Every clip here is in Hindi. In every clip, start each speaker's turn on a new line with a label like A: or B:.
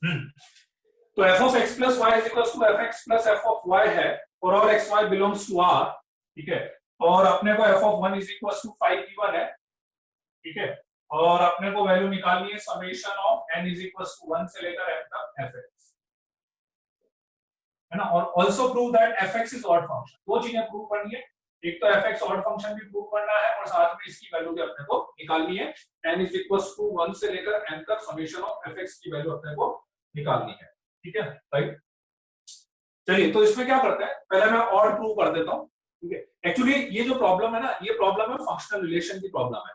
A: तो f of x plus y is equal to f x plus f of y है और x y belongs to R, ठीक है। और अपने को f of one is equal to 5 है, ठीक है। और अपने को वैल्यू निकालनी है summation of n is equal to 1 से लेकर n तक एफ एक्स, है ना। और also prove that F x is odd function. दो चीजें प्रूव करनी है, एक तो एफ एक्स ऑड फंक्शन भी प्रूव करना है और साथ में इसकी वैल्यू भी अपने को निकालनी है। n इज इक्वल टू 1 से लेकर n तक समेशन ऑफ एफ एक्स की वैल्यू अपने को निकालनी है, ठीक है, राइट। चलिए तो इसमें क्या करते हैं, पहले मैं और प्रूव कर देता हूं, ठीक है। एक्चुअली ये जो प्रॉब्लम है ना, ये प्रॉब्लम है फंक्शनल रिलेशन की प्रॉब्लम है।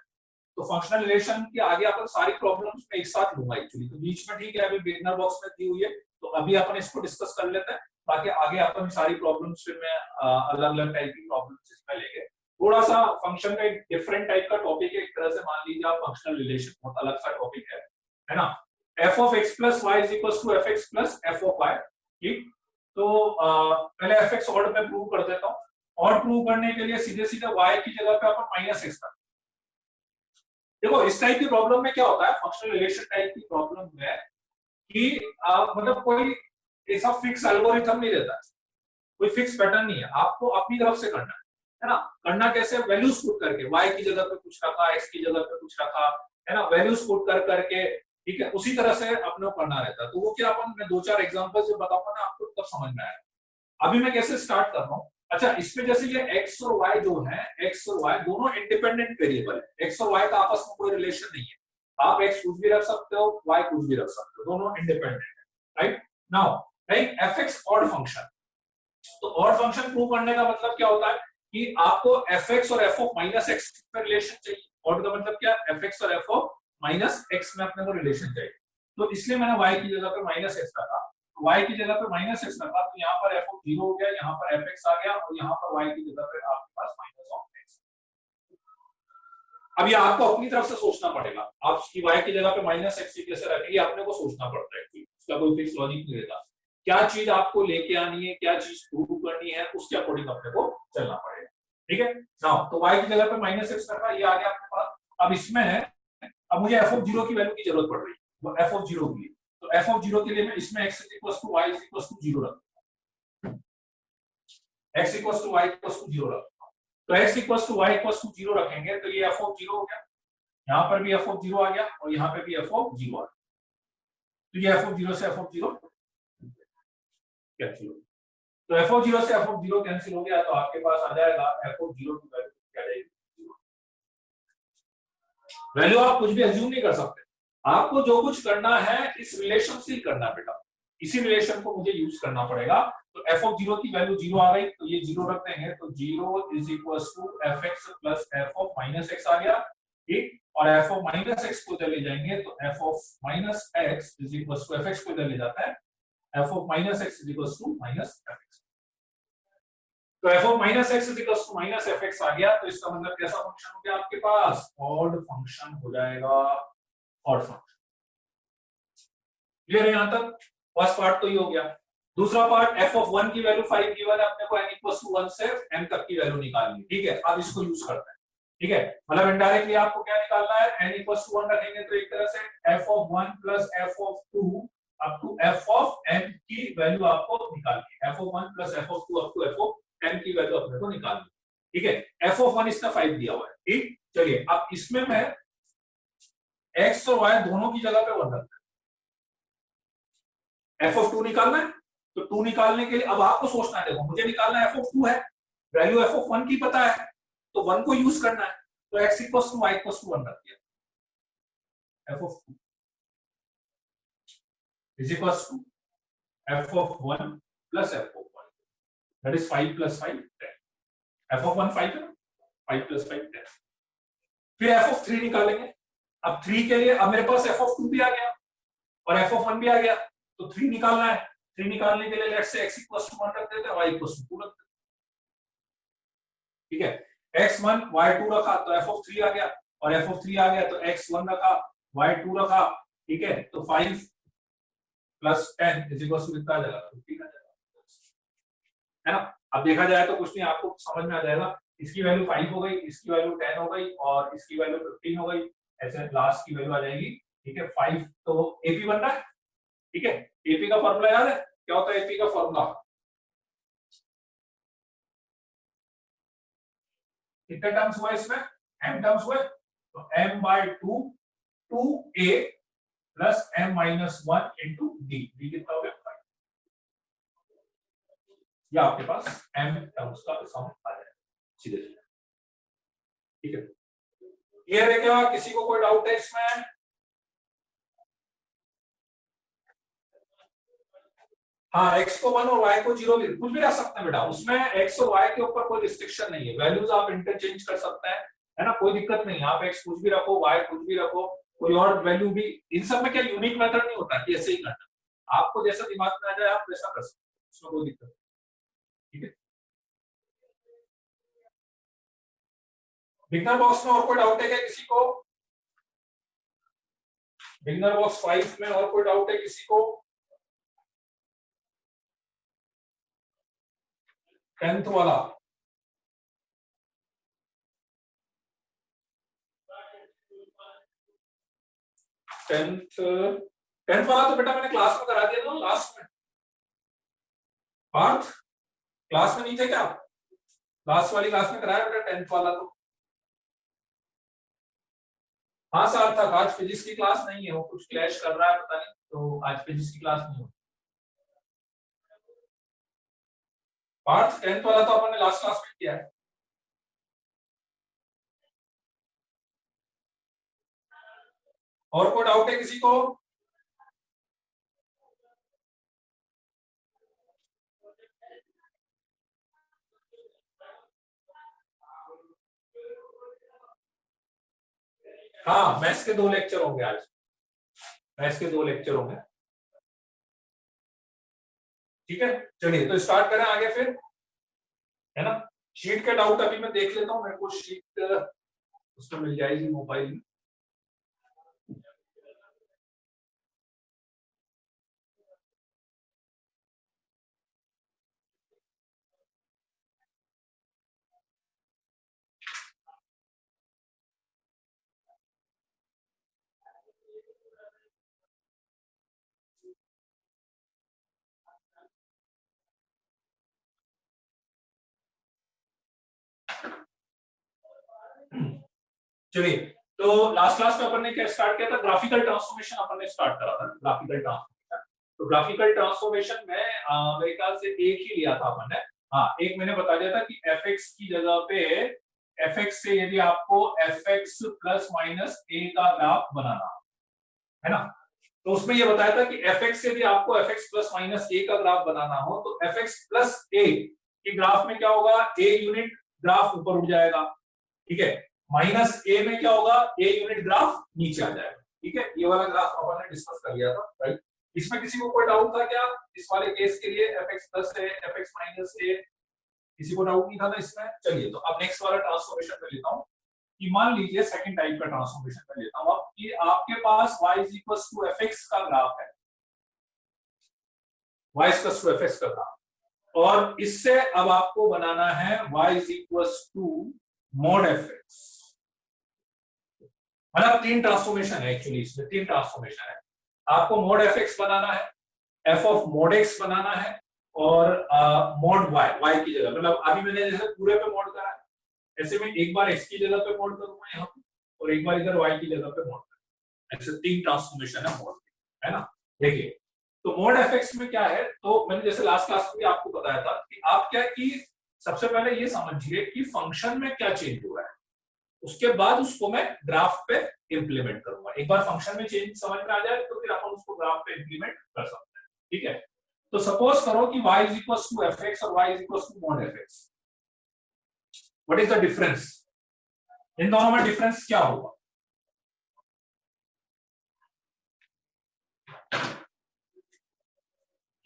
A: तो फंक्शनल रिलेशन के आगे अपन सारी प्रॉब्लम्स में एक साथ लूंगा एक्चुअली, तो बीच में ठीक है अभी बिगनर बॉक्स में दी हुई है, तो अभी अपन इसको डिस्कस कर लेते हैं। बाकी आगे अपन सारी प्रॉब्लम्स फिर मैं अलग अलग टाइप की प्रॉब्लम्स इसमें लेंगे। थोड़ा सा फंक्शन का एक डिफरेंट टाइप का टॉपिक है, एक तरह से मान लीजिए आप फंक्शनल रिलेशन बहुत अलग सा टॉपिक है ना। F of x plus y is equal to f x plus f of y, ठीक। तो पहले एफ एक्स ऑर्डर में प्रूव कर देता हूँ, और प्रूव करने के लिए सीधे सीधे y की जगह पे अपन माइनस एक्स कर। देखो इस टाइप की प्रॉब्लम में क्या होता है, फंक्शनल रिलेशन टाइप की प्रॉब्लम में कि मतलब कोई ऐसा फिक्स एल्गोरिथम नहीं देता है, कोई फिक्स पैटर्न नहीं है, आपको अपनी तरफ से करना है ना। करना कैसे, वैल्यूज पुट करके, y की जगह पे कुछ रखा, x की जगह पे कुछ रखा, है ना, वैल्यूज पुट कर करके, ठीक है, उसी तरह से अपने को करना रहता है। तो वो क्या अपन मैं 2-4 एग्जांपल्स जो बताऊंगा ना आपको तब समझ में आएगा। अभी मैं कैसे स्टार्ट कर रहा हूँ, अच्छा इसमें जैसे ये x और y जो है, x और y दोनों इंडिपेंडेंट वेरिएबल है, x और y का आपस में कोई रिलेशन नहीं है। आप x कुछ भी रख सकते हो, y कुछ भी रख सकते हो, दोनों इंडिपेंडेंट है, right. Now like fx odd function, तो ऑड फंक्शन प्रूव करने का मतलब क्या होता है कि आपको fx और f ऑफ माइनस एक्स में रिलेशन चाहिए। ऑड का मतलब क्या, fx और f ऑफ माइनस एक्स में अपने को रिलेशन चाहिए। तो इसलिए मैंने y की जगह पे माइनस एक्स रखा, y की जगह पे माइनस एक्स रखा, तो यहाँ पर f ऑफ 0 हो गया, यहाँ पर fx आ गया, और यहाँ पर y की जगह पे आपके पास माइनस ऑफ एक्स। अब ये आपको अपनी तरफ से सोचना पड़ेगा, आप इसकी y की जगह पे माइनस एक्स कैसे रखेंगे, अपने को सोचना पड़ता है, इसका कोई फिक्स लॉजिक नहीं रहता। क्या चीज आपको लेके आनी है, क्या चीज प्रूव करनी है, उसके अकॉर्डिंग अपने को चलना पड़ेगा, ठीक है ना। तो y की जगह पे माइनस एक्स रखा, ये आ गया अपने पास। अब इसमें है, अब मुझे f ऑफ 0 की वैल्यू की जरूरत पड़ रही है, f ऑफ 0 की, तो f ऑफ 0 के लिए मैं इसमें x equal to y equal to 0 रखूंगा, x equal to y equal to 0 रखूंगा। तो x equal to y equal to 0 रखेंगे तो ये f ऑफ 0 हो गया, यहाँ पर भी f ऑफ 0 आ गया, और यहाँ पे भी f ऑफ 0 आ गया। तो ये f ऑफ 0 से f ऑफ 0 कैंसिल हो गया। तो f ऑफ 0 से f ऑफ 0 कैंसिल हो गया, तो आपके पास आ जाएगा f ऑफ 0 की वैल्यू क्या जाएगी, वैल्यू आप कुछ भी अज्यूम नहीं कर सकते, आपको जो कुछ करना है इस रिलेशन से ही करना बेटा, इसी रिलेशन को मुझे यूज करना पड़ेगा। तो f ऑफ 0 की वैल्यू 0 आ गई, तो ये 0 रख देंगे, तो 0 is equal to fx plus f of minus x आ गया, ठीक। और f ऑफ माइनस x को इधर ले जाएंगे, तो f of minus x is equal to fx को इधर ले जाता है, f of minus x is equal to minus fx। तो f of minus x is equal to minus f x आ गया, तो इसका मतलब कैसा फंक्शन हो गया आपके पास, ऑड फंक्शन हो जाएगा, ऑड फंक्शन। क्लियर है यहां तक, फर्स्ट पार्ट तो ये हो गया। दूसरा पार्ट, f ऑफ 1 की वैल्यू 5 गिवन है अपने को, n इक्वल टू 1 से m तक की वैल्यू निकालनी, ठीक है। अब इसको यूज करते हैं, ठीक है, मतलब इनडायरेक्टली आपको क्या निकालना है, n इक्वल टू 1 रखेंगे तो एक तरह से f of 1 plus f of 2 up to f of m की वैल्यू आपको निकालनी है, f of 1 plus f of 2 up to f of m की वैल्यू अपने को निकालनी, ठीक है। f ऑफ 1 इसका 5 दिया हुआ है, ठीक। चलिए अब इसमें मैं x और y दोनों की जगह पे 1 रखता हूं, f ऑफ 2 निकालना है, तो 2 निकालने के लिए अब आपको सोचना है, देखो मुझे निकालना है f ऑफ 2 है, वैल्यू f ऑफ 1 की पता है, तो 1 को यूज करना है, तो x equal to y equal to 1 रख दिया, f of 2 is equal to f of 1 plus f of 1, that is 5 plus 5 10, f of 1 5 है ना, 5 प्लस 5 10। फिर f ऑफ 3 निकालेंगे, अब 3 के लिए अब मेरे पास f ऑफ 2 भी आ गया और f ऑफ 1 भी आ गया, तो 3 निकालना है, 3 निकालने के लिए let's say x equal to 1 रख देते हैं, y इक्वल टू 2 रख देते हैं, ठीक है। x1 y2 रखा तो f ऑफ 3 आ गया, और f ऑफ 3 आ गया तो x1 रखा, y2 रखा, ठीक है। तो 5 प्लस 10 इज इक्वल टू कितना आ जाएगा, 15 आ जाएगा, है ना। अब देखा जाए तो कुछ नहीं, आपको समझ में आ जाएगा, इसकी वैल्यू 5 हो गई, इसकी वैल्यू 10 हो गई, और इसकी वैल्यू 15 हो गई, ऐसे लास्ट की वैल्यू आ जाएगी, ठीक है। 5 तो AP बन रहा है, ठीक है, एपी का फॉर्मूला याद है, क्या होता है एपी का फॉर्मूला? कितने टर्म्स हुआ इसमें? m टर्म्स हुए, तो m by 2 2a plus m minus 1 into d, d कितना हो गया 5। या आपके पास m टर्म्स का सम आ जाएगा सीधे सीधे, ठीक है। क्लियर है क्या? किसी को कोई डाउट है इसमें? हाँ, x को 1 और y को 0 कुछ भी रख सकते हैं बेटा, उसमें x और y के ऊपर कोई रिस्ट्रिक्शन नहीं है, वैल्यूज आप इंटरचेंज कर सकते हैं, है ना, कोई दिक्कत नहीं है। आप x कुछ भी रखो, y कुछ भी रखो, कोई और वैल्यू भी, इन सब में क्या यूनिक मेथड नहीं होता कि ऐसे ही करना, आपको जैसा दिमाग में आ जाए आप वैसा कर सकते हैं, उसमें कोई दिक्कत नहीं, ठीक है। बिगनर बॉक्स में और कोई डाउट है क्या किसी को? बिगनर बॉक्स 5 में और कोई डाउट है किसी को? 10th वाला, 10th वाला तो बेटा मैंने क्लास में करा दिया था लास्ट में। पार्थ क्लास में नहीं थे क्या? लास्ट वाली क्लास में कराया बेटा 10th वाला तो। हाँ सार्थक, आज फिजिक्स की क्लास नहीं है, वो कुछ क्लैश कर रहा है पता नहीं, तो आज फिजिक्स की क्लास नहीं होगी। पार्थ 10th वाला तो अपन ने लास्ट क्लास में किया है। और कोई डाउट है किसी को? हाँ, मैथ्स के 2 लेक्चर होंगे आज, मैथ्स के 2 लेक्चर होंगे, ठीक है। चलिए तो स्टार्ट करें आगे फिर, है ना। शीट का डाउट अभी मैं देख लेता हूँ, मेरे को शीट उसमें मिल जाएगी मोबाइल में। चलिए, तो लास्ट क्लास में अपन ने क्या स्टार्ट किया था? ग्राफिकल ट्रांसफॉर्मेशन अपन ने स्टार्ट करा था, ग्राफिकल ट्रांसफॉर्मेशन। तो ग्राफिकल ट्रांसफॉर्मेशन में मेरे ख्याल से एक ही लिया था अपन ने। हाँ, एक मैंने बता दिया था कि fx की जगह पे fx से यदि आपको fx प्लस माइनस a का ग्राफ बनाना है ना, तो उसमें ये बताया था कि fx से भी आपको fx प्लस माइनस a का ग्राफ बनाना हो तो fx प्लस a के ग्राफ में क्या होगा, a यूनिट ग्राफ ऊपर उठ जाएगा, ठीक है, माइनस ए में क्या होगा, ए यूनिट ग्राफ नीचे आ जाएगा, ठीक है। ये वाला ग्राफ अपन ने डिस्कस कर लिया था, राइट। इसमें किसी को कोई डाउट था क्या इस वाले केस के लिए? fx प्लस है, fx माइनस है, किसी को डाउट नहीं था ना इसमें? चलिए, तो अब नेक्स्ट वाला ट्रांसफॉर्मेशन में लेता हूं कि मान लीजिए सेकंड टाइप का ट्रांसफॉर्मेशन में लेता हूं अब कि आपके पास y = fx का ग्राफ है, y = fx का ग्राफ, और इससे अब आपको बनाना है y = mod fx। मतलब 3 ट्रांसफॉर्मेशन है एक्चुअली, इसमें 3 ट्रांसफॉर्मेशन है। आपको mod fx बनाना है, f of mod x बनाना है, और mod y की जगह, मतलब अभी मैंने जैसे पूरे पे mod करा है, ऐसे में एक बार x की जगह पे mod करूंगा यहाँ पे, और एक बार इधर y की जगह पे mod करूंगा। ऐसे 3 ट्रांसफॉर्मेशन है mod, है ना। देखिए, तो mod fx में क्या है, तो मैंने जैसे लास्ट क्लास में भी आपको बताया था कि आप क्या कि सबसे पहले ये समझिए कि फंक्शन में क्या चेंज हो रहा है, उसके बाद उसको मैं ग्राफ पे इंप्लीमेंट करूंगा। एक बार फंक्शन में चेंज समझ में आ जाए तो फिर अपन उसको ग्राफ पे इंप्लीमेंट कर सकते हैं, ठीक है। तो सपोज करो कि y = fx और y = mod fx, what is the difference? इन दोनों में डिफरेंस क्या होगा?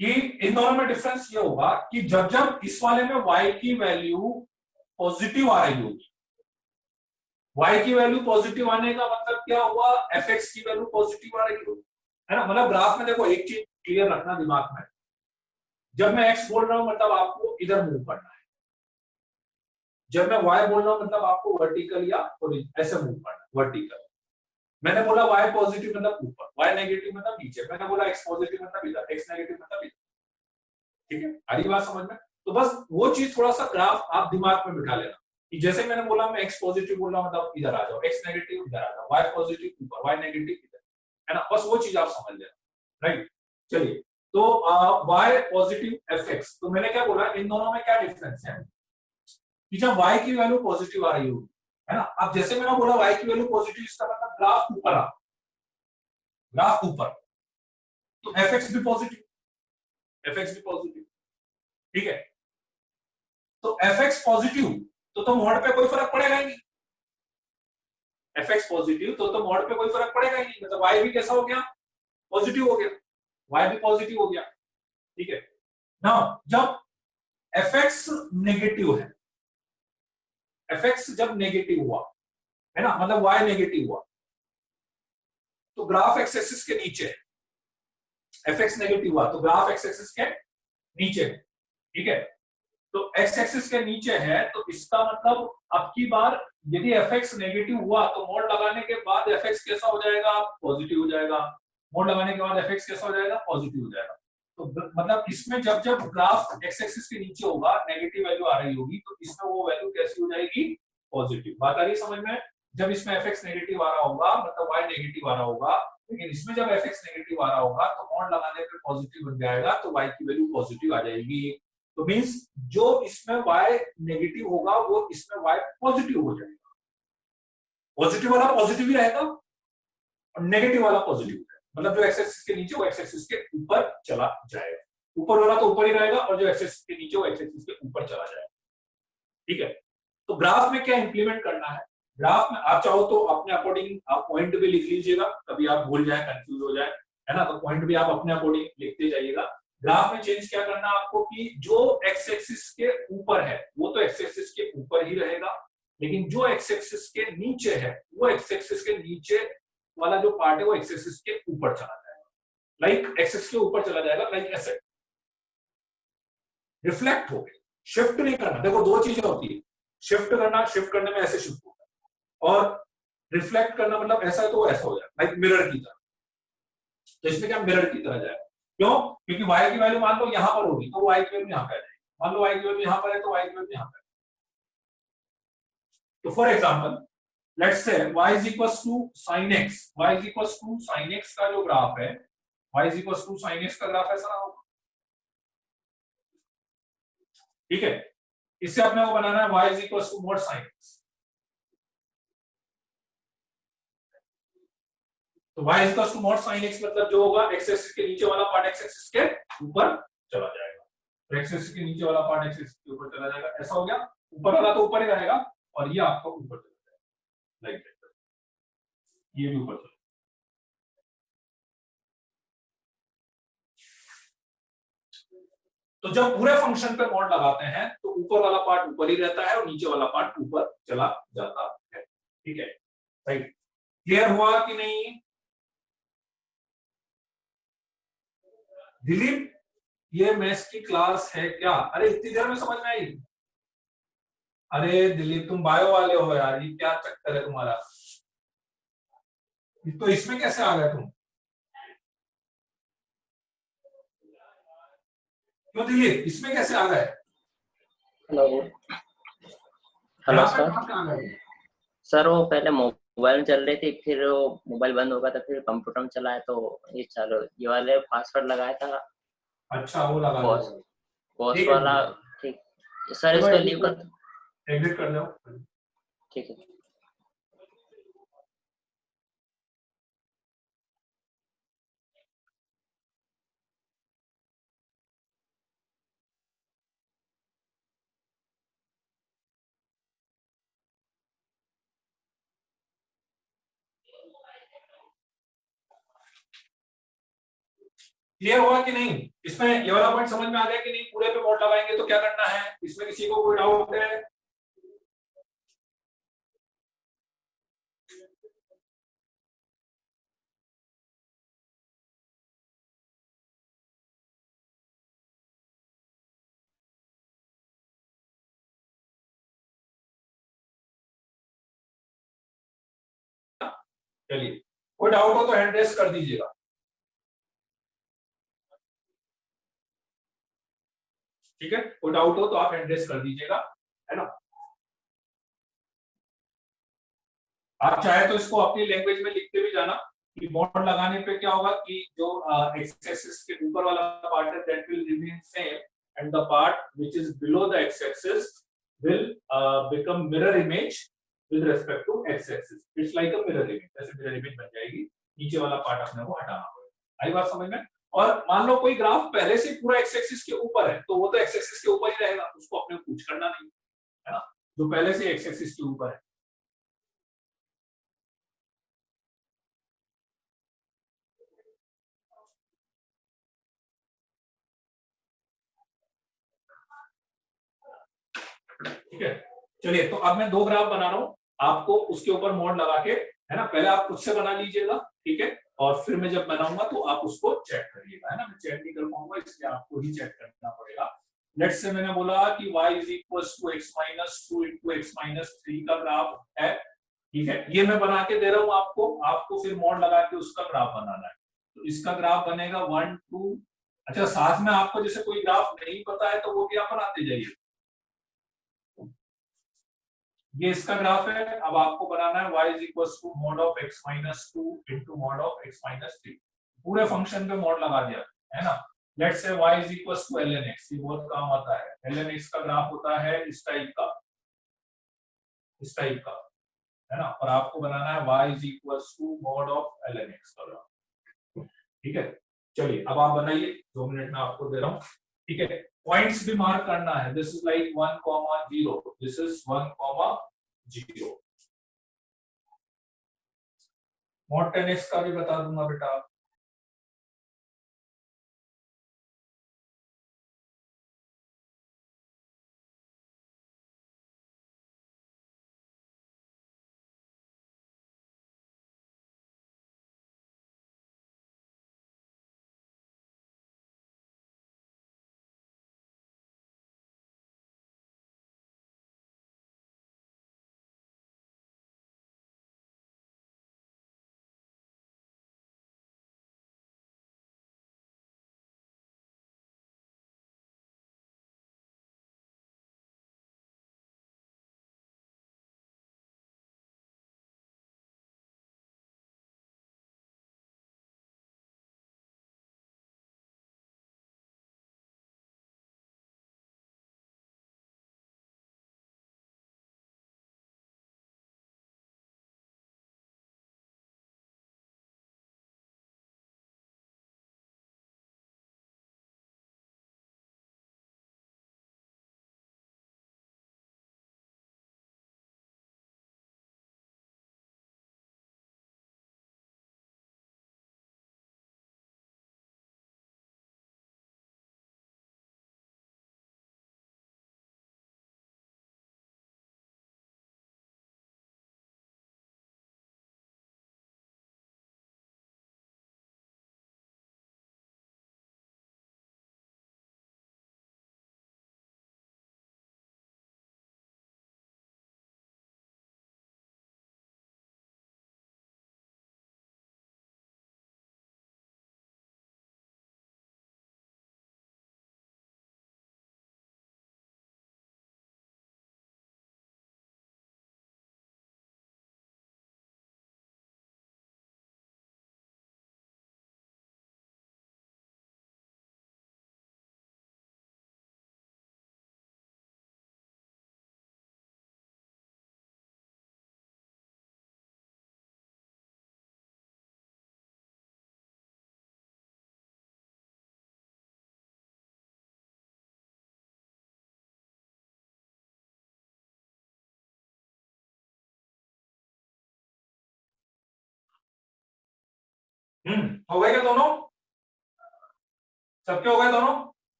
A: कि इन दोनों में डिफरेंस ये होगा कि जब जब इस वाले में y की वैल्यू पॉजिटिव आ रही होगी, y की वैल्यू पॉजिटिव आने का मतलब क्या हुआ, fx की वैल्यू पॉजिटिव आ रही होगी, है ना। मतलब ग्राफ में देखो एक चीज क्लियर रखना दिमाग में, जब मैं x बोल रहा हूं मतलब आपको इधर मूव करना है, जब मैं y बोल रहा हूं मतलब आपको वर्टिकल या ऐसे मूव करना है, वर्टिकल। मैंने बोला y पॉजिटिव मतलब ऊपर, y नेगेटिव मतलब नीचे, मैंने बोला x पॉजिटिव मतलब इधर, x नेगेटिव मतलब इधर। ठीक है, आ रही बात समझ में? तो बस वो चीज थोड़ा सा ग्राफ आप दिमाग में बिठा लेना कि जैसे मैंने बोला मैं x पॉजिटिव बोल रहा हूं मतलब इधर आ जाओ, x नेगेटिव इधर आ जाओ, y पॉजिटिव ऊपर, y नेगेटिव इधर, है ना? बस वो चीज आप समझ लेना, राइट? चलिए, तो y पॉजिटिव fx, तो मैंने क्या बोला, इन दोनों में क्या डिफरेंस है कि जब y की वैल्यू पॉजिटिव आ रही होगी, है ना? अब जैसे मैंने बोला y की वैल्यू पॉजिटिव, इसका मतलब ग्राफ ऊपर आ, ग्राफ ऊपर, तो fx भी पॉजिटिव, fx भी पॉजिटिव, ठीक है? तो fx पॉजिटिव तो मोड पे कोई फर्क पड़ेगा ही नहीं, fx पॉजिटिव तो मोड पे कोई फर्क पड़ेगा ही नहीं, मतलब y भी कैसा हो गया, पॉजिटिव हो गया, y भी पॉजिटिव हो गया, ठीक है ना? जब fx नेगेटिव है, fx जब नेगेटिव हुआ, है ना, मतलब y नेगेटिव हुआ, तो ग्राफ एक्स एक्सिस के नीचे है, fx नेगेटिव हुआ तो ग्राफ एक्स एक्सिस के नीचे है, ठीक है? तो एक्स एक्सिस के नीचे है, तो इसका मतलब अब की बार यदि fx नेगेटिव हुआ तो मोड लगाने के बाद fx कैसा हो जाएगा, पॉजिटिव हो जाएगा, मोड लगाने के बाद fx कैसा हो जाएगा, पॉजिटिव हो जाएगा। तो मतलब इसमें जब जब ग्राफ एक्स एक्सिस के नीचे होगा, नेगेटिव वैल्यू आ रही होगी, तो इसमें वो वैल्यू कैसी हो जाएगी, पॉजिटिव। बात आ रही समझ में? जब इसमें fx नेगेटिव आ रहा होगा मतलब y नेगेटिव आ रहा होगा, लेकिन इसमें जब fx नेगेटिव आ रहा होगा तो मोड लगाने पे पॉजिटिव बन जाएगा, तो y की वैल्यू पॉजिटिव आ जाएगी। तो मींस जो इसमें y नेगेटिव होगा वो इसमें y पॉजिटिव हो जाएगा, पॉजिटिव वाला पॉजिटिव ही रहेगा और नेगेटिव वाला पॉजिटिव रहेगा, मतलब जो एक्स एक्सिस के नीचे वो एक्स एक्सिस के ऊपर चला जाएगा, ऊपर वाला तो ऊपर ही रहेगा और जो एक्स एक्सिस के नीचे वो एक्स एक्सिस के ऊपर चला जाएगा, ठीक है? तो ग्राफ में क्या इंप्लीमेंट करना है, ग्राफ में आप चाहो तो अपने अकॉर्डिंग आप पॉइंट भी लिख लीजिएगा, कभी आप भूल जाए, कंफ्यूज हो जाए, है ना? तो पॉइंट भी आप अपने अकॉर्डिंग लिखते जाइएगा। ग्राफ में चेंज क्या करना है आपको कि जो एक्स एक्सिस के ऊपर है वो तो एक्स एक्सिस के ऊपर ही रहेगा, लेकिन जो एक्स एक्सिस के नीचे है वो एक्स एक्सिस के नीचे वाला जो पार्ट है वो एक्स एक्सिस के ऊपर चला जाएगा, लाइक एक्सिस के ऊपर चला जाएगा, लाइक ऐसे रिफ्लेक्ट हो गया। शिफ्ट नहीं करना, देखो दो चीजें होती है, शिफ्ट करना, शिफ्ट करने में ऐसे शिफ्ट होता है, और रिफ्लेक्ट करना मतलब ऐसा तो ऐसा हो जाएगा, लाइक मिरर की तरह। तो इसमें क्या मिरर की तरह जाएगा, क्यों? क्योंकि y की वैल्यू मान लो यहां पर होगी तो y की वैल्यू यहां पे आ जाएगी, मान लो y की वैल्यू यहां पर है तो y की वैल्यू यहां पर। तो for example let's say y is equals to sin x, y is equals to sin x का जो ग्राफ है, y is equals to sin x का ग्राफ ऐसा ना होगा, ठीक है? इससे अपने को बनाना है y is equals to mod sin x, तो y is equals to mod sin x मतलब जो होगा x एक्सिस के नीचे वाला पार्ट x एक्सिस के ऊपर चला जाएगा, तो x एक्सिस के नीचे वाला पार्ट x एक्सिस के ऊपर चला जाएगा, ऐसा हो गया। ऊपर वाला तो ऊपर ही रहेगा और ये आपका ऊपर चला जाएगा, लाइक ये भी ऊपर चला। तो जब पूरे फंक्शन पे मॉड लगाते हैं तो ऊपर वाला पार्ट ऊपर ही रहता है और नीचे वाला पार्ट ऊपर चला जाता है, ठीक है? राइट, क्लियर हुआ कि नहीं दिलीप? ये मैथ्स की क्लास है क्या? अरे इतनी देर में समझ में आई? अरे दिलीप तुम बायो वाले हो यार, ये क्या चक्कर है तुम्हारा? तो इसमें कैसे आ गए तुम? क्यों दिलीप इसमें कैसे आ गए?
B: हेलो। हेलो
A: यहाँ पे
B: सर।
A: कहाँ से आ गए?
B: सर वो पहले मोबाइल में चल रही थी, फिर वो मोबाइल बंद हो गया था, फिर कंप्यूटर में चलाया तो ये चलो, ये वाले पासवर्ड लगाया था,
A: अच्छा वो लगा
B: बॉस
A: दो,
B: बॉस
A: ठीक है
B: वाला। ठीक, सर
A: चलो
B: इसको लीव कर दो।
A: एग्जिट कर दो।
B: ठीक है।
A: क्लियर हुआ कि नहीं? इसमें ये वाला पॉइंट समझ में आ गया कि नहीं? पूरे पे वोट लगाएंगे तो क्या करना है, इसमें किसी को कोई डाउट है? चलिए कोई डाउट हो तो हैंड रेस कर दीजिएगा। ठीक है, कोई डाउट हो तो आप हैंड रेस कर दीजिएगा, है ना। आप चाहे तो इसको अपनी लैंग्वेज में लिखते भी जाना कि बॉन्ड लगाने पे क्या होगा कि जो एक्स एक्सिस के ऊपर वाला पार्ट है that will remain same and the part which is below the x axis will become mirror image with respect to x axis. It's like a mirror image, जैसे मिरर इमेज बन जाएगी, नीचे वाला पार्ट अपने को हटाना पड़ेगा। आई बात समझ में। और मान लो कोई ग्राफ पहले से पूरा एक्स एक्सिस के ऊपर है तो वो तो एक्स एक्सिस के ऊपर ही रहेगा, उसको अपने को कुछ करना नहीं है ना, जो पहले से एक्स एक्सिस के ऊपर है। ठीक है, चलिए तो अब मैं दो ग्राफ बना रहा हूं, आपको उसके ऊपर मोड लगा के, है ना, पहले आप खुद से बना लीजिएगा, ठीक है, और फिर मैं जब बनाऊंगा तो आप उसको चेक करिएगा, है ना। मैं चेक नहीं कर पाऊंगा इसलिए आपको ही चेक करना पड़ेगा। लेट्स से मैंने बोला कि y is equals to x minus 2 into x minus 3 का ग्राफ है, ठीक है, ये मैं बना के दे रहा हूं आपको, आपको फिर मोड लगा के उसका ग्राफ बनाना है। तो इसका ग्राफ बनेगा 1 2। अच्छा, साथ में आपको जैसे कोई ग्राफ नहीं पता है तो वो भी आप बनाते जाइए। ये इसका ग्राफ है, अब आपको बनाना है y is equals to mod of x minus 2 into mod of x minus 3। पूरे फंक्शन पे मॉड लगा दिया, है ना। Let's say y is equals to ln x, ये बहुत काम आता है। ln x का ग्राफ होता है इस टाइप का, इस टाइप का, है ना, और आपको बनाना है y is equals to mod of ln x का ग्राफ। ठीक है, चलिए अब आप बनाइए, 2 मिनट में आपको दे रहा हूं। ठीक है, पॉइंट्स भी मार्क करना है, this is like 1,0, this is 1,0। Mod 10x का भी बता दूंगा बेटा। हो गए क्या दोनों, सबके हो गए दोनों।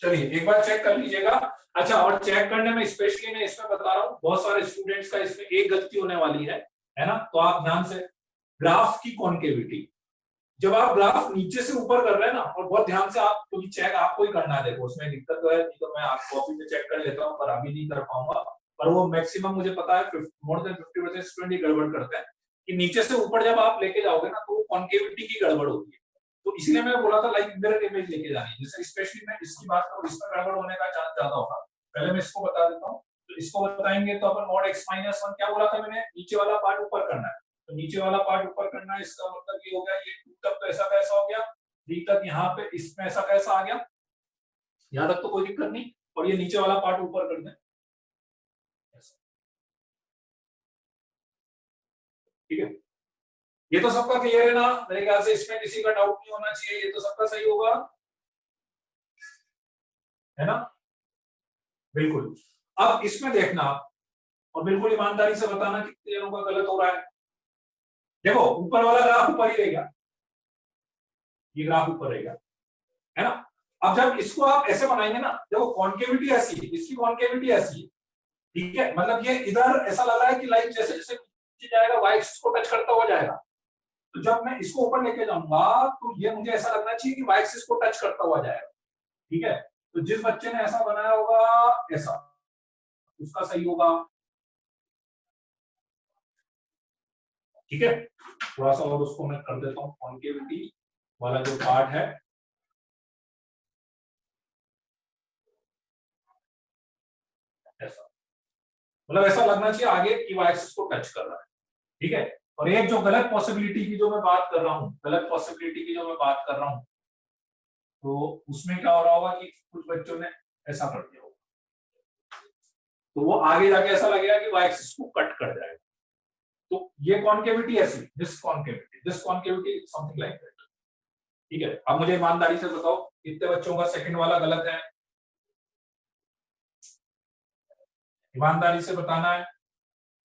A: चलिए एक बार चेक कर लीजिएगा। अच्छा, और चेक करने में स्पेशली मैं इसमें बता रहा हूँ, बहुत सारे स्टूडेंट्स का इसमें एक गलती होने वाली है ना, तो आप ध्यान से, ग्राफ की कॉन्केविटी, जब आप ग्राफ नीचे से ऊपर कर रहे हैं ना, और बहुत ध्यान से आप, क्योंकि चेक आपको ही करना है, देखो उसमें दिक्कत तो है, नहीं तो मैं आप कॉपी में चेक कर लेता हूँ, पर अभी नहीं कर पाऊंगा। पर वो मैक्सिमम मुझे पता है मोर देन 50% स्टूडेंट ही गड़बड़ करते हैं कि नीचे से ऊपर जब आप लेके जाओगे ना तो कॉन्केविटी की गड़बड़ होती है। तो इसलिए मैं बोला था लाइक मिरर इमेज लेके जानी, जैसे स्पेशली मैं इसकी बात करूं, इसमें गड़बड़ होने का चांस ज्यादा होगा। पहले मैं इसको बता देता हूं। तो इसको बताएंगे तो अपन mod x - 1 क्या बोला था मैंने, नीचे वाला पार्ट ऊपर करना है। तो नीचे वाला पार्ट ऊपर करना है, इसका मतलब ये हो गया, ये 2 तक तो ऐसा कैसा हो गया, 3 तक यहाँ पे इसमें ऐसा कैसा आ गया, यहाँ तक तो कोई दिक्कत नहीं। और ये नीचे वाला पार्ट ऊपर कर दें, ठीक है। ये तो सबका क्लियर है ना, मेरे ख्याल से इसमें किसी का डाउट नहीं होना चाहिए, ये तो सबका सही होगा, है ना। बिल्कुल। अब इसमें देखना और बिल्कुल ईमानदारी से बताना कितने जनों का गलत हो रहा है। देखो ऊपर वाला ग्राफ ऊपर ही रहेगा, ये ग्राफ ऊपर रहेगा, है ना। अब जब इसको आप ऐसे बनाएंगे ना, देखो कॉन्केविटी ऐसी है, इसकी कॉन्केविटी ऐसी है, ठीक है। मतलब ये इधर ऐसा लग रहा है कि लाइक जैसे जैसे नीचे जाएगा वाई एक्सिस को टच करता हुआ जाएगा। तो जब मैं इसको ऊपर लेके जाऊंगा तो ये मुझे ऐसा लगना चाहिए कि वाई एक्सिस को टच करता हुआ जाएगा, ठीक है। तो जिस बच्चे ने ऐसा बनाया होगा ऐसा, उसका सही होगा, ठीक है। थोड़ा सा और उसको मैं कर देता हूँ, कॉन्केविटी वाला जो पार्ट है, ऐसा मतलब ऐसा लगना चाहिए आगे की वाई एक्सिस को टच कर रहा है, ठीक है। और एक जो गलत पॉसिबिलिटी की जो मैं बात कर रहा हूँ, गलत पॉसिबिलिटी की जो मैं बात कर रहा हूँ, तो उसमें क्या हो रहा होगा कि कुछ बच्चों ने ऐसा कर दिया होगा, तो वो आगे जाके ऐसा लगेगा कि वाई एक्सिस को कट कर जाएगा। तो ये कॉन्केविटी ऐसी, this concavity something like that, ठीक है। अब मुझे ईमानदारी से बताओ कितने बच्चों का सेकंड वाला गलत है, ईमानदारी से बताना है।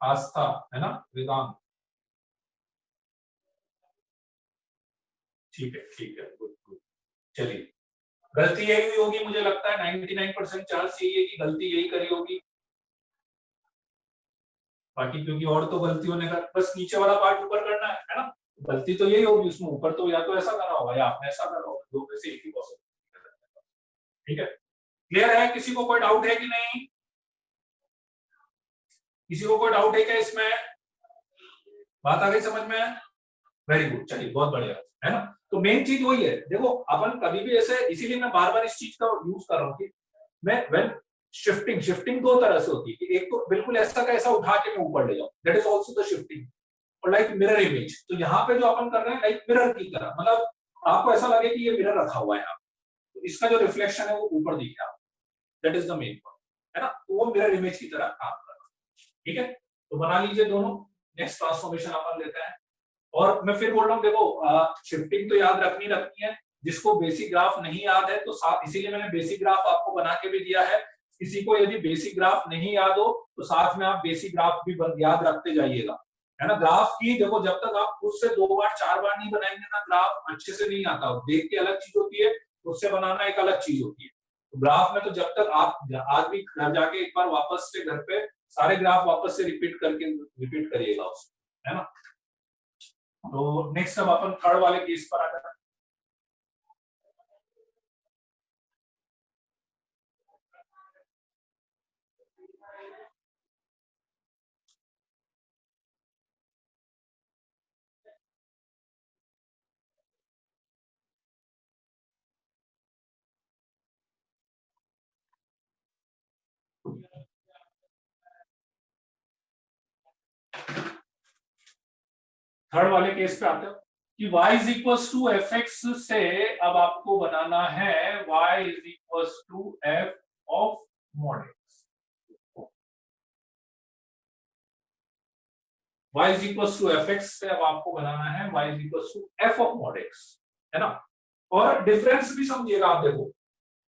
A: आस्था, है ना, वेदांत, ठीक है, ठीक है, गुड गुड। चलिए, गलती यही हुई होगी, मुझे लगता है 99% चांस यही है कि गलती यही करी होगी। बाकी क्योंकि और तो गलती होने का, बस नीचे वाला पार्ट ऊपर करना है ना। गलती तो यही होगी उसमें, ऊपर तो या तो ऐसा करा होगा या आपने ऐसा करा होगा, दो में से एक ही पॉसिबल, ठीक है। क्लियर है, किसी को कोई डाउट है कि नहीं, किसी को कोई डाउट है क्या इसमें, बात आ गई समझ में, वेरी गुड, चलिए बहुत बढ़िया, है ना। तो मेन चीज वही है, देखो अपन कभी भी ऐसे, इसीलिए मैं बार बार इस चीज का यूज कर रहा हूँ कि मैं व्हेन शिफ्टिंग, शिफ्टिंग दो तरह से होती है कि एक तो बिल्कुल ऐसा का ऐसा उठा के मैं ऊपर ले जाऊं, that is also the shifting, और लाइक मिरर इमेज। तो यहाँ पे जो अपन कर रहे हैं लाइक मिरर की तरह, मतलब आपको ऐसा लगे कि ये मिरर रखा हुआ है यहाँ, तो इसका जो रिफ्लेक्शन है वो ऊपर दिख रहा है, that is the main point, है ना। तो वो मिरर इमेज की तरह काम कर रहा है, ठीक है। तो बना लीजिए दोनों, नेक्स्ट ट्रांसफॉर्मेशन अपन लेते हैं। और मैं फिर बोल रहा हूँ, देखो शिफ्टिंग तो याद रखनी है, जिसको बेसिक ग्राफ नहीं याद है तो साथ, इसीलिए मैंने बेसिक ग्राफ आपको बना के भी दिया है। किसी को यदि बेसिक ग्राफ नहीं याद हो तो साथ में आप बेसिक ग्राफ भी याद रखते जाइएगा, है ना। ग्राफ की देखो, जब तक आप खुद से 2 बार 4 बार नहीं बनाएंगे ना, ग्राफ अच्छे से नहीं आता। देख के अलग चीज होती है, खुद से बनाना एक अलग चीज होती है। तो ग्राफ में तो जब तक आप आज भी घर जाके एक बार वापस से घर पे सारे ग्राफ वापस से रिपीट करिएगा उसको, है ना। तो नेक्स्ट अब अपन थर्ड वाले केस पर आ जाते हैं। थर्ड वाले केस पे आते हैं कि y is equal to f x से अब आपको बनाना है y is equal to f of mod x, y is equal to f x से अब आपको बनाना है y is equal to f of mod x, है ना। और डिफरेंस भी समझिएगा आप, देखो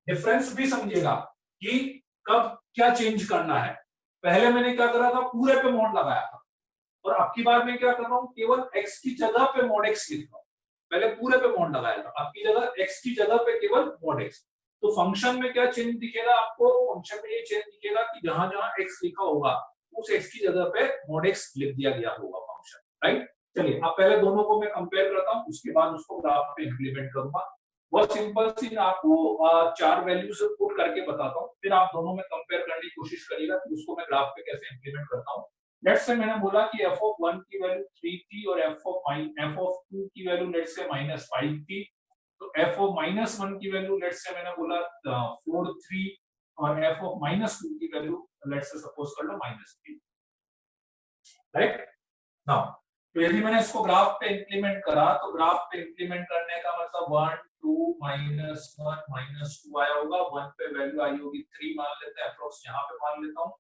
A: डिफरेंस भी समझिएगा कि कब क्या चेंज करना है। पहले मैंने क्या करा था, पूरे पे मॉड लगाया था, और अब की बार मैं क्या कर रहा हूँ, केवल x की जगह पे मॉड x लिख रहा हूँ। पहले पूरे पे मॉड लगाया था, अब की जगह x की जगह पे केवल मॉड x। तो फंक्शन में क्या चेंज दिखेगा आपको, फंक्शन में ये चेंज दिखेगा कि जहां जहां x लिखा होगा उस x की जगह पे मॉड x लिख दिया गया होगा फंक्शन, राइट। चलिए अब पहले दोनों को मैं कंपेयर करता हूँ, उसके बाद उसको ग्राफ पे इंप्लीमेंट करूंगा। बहुत सिंपल सी आपको 4 वैल्यूज पुट करके बताता हूँ, फिर आप दोनों में कंपेयर करने की कोशिश करिएगा कि उसको मैं ग्राफ पे कैसे इंप्लीमेंट करता हूँ। लेट्स से मैंने बोला कि f ऑफ 1 की वैल्यू 3 थी और f ऑफ 2 की वैल्यू लेट्स से -5 थी, तो f ऑफ -1 की वैल्यू लेट्स से मैंने बोला 4 3 और f ऑफ -2 की वैल्यू लेट्स से सपोज कर लो -3, राइट। नाउ तो यदि मैंने इसको ग्राफ पे इंप्लीमेंट करा तो ग्राफ पे इंप्लीमेंट करने का मतलब 1 2 -1 -2 आया होगा, 1 पे वैल्यू आई होगी 3 मान लेते हैं, अप्रोक्स यहाँ पे मान लेता हूँ,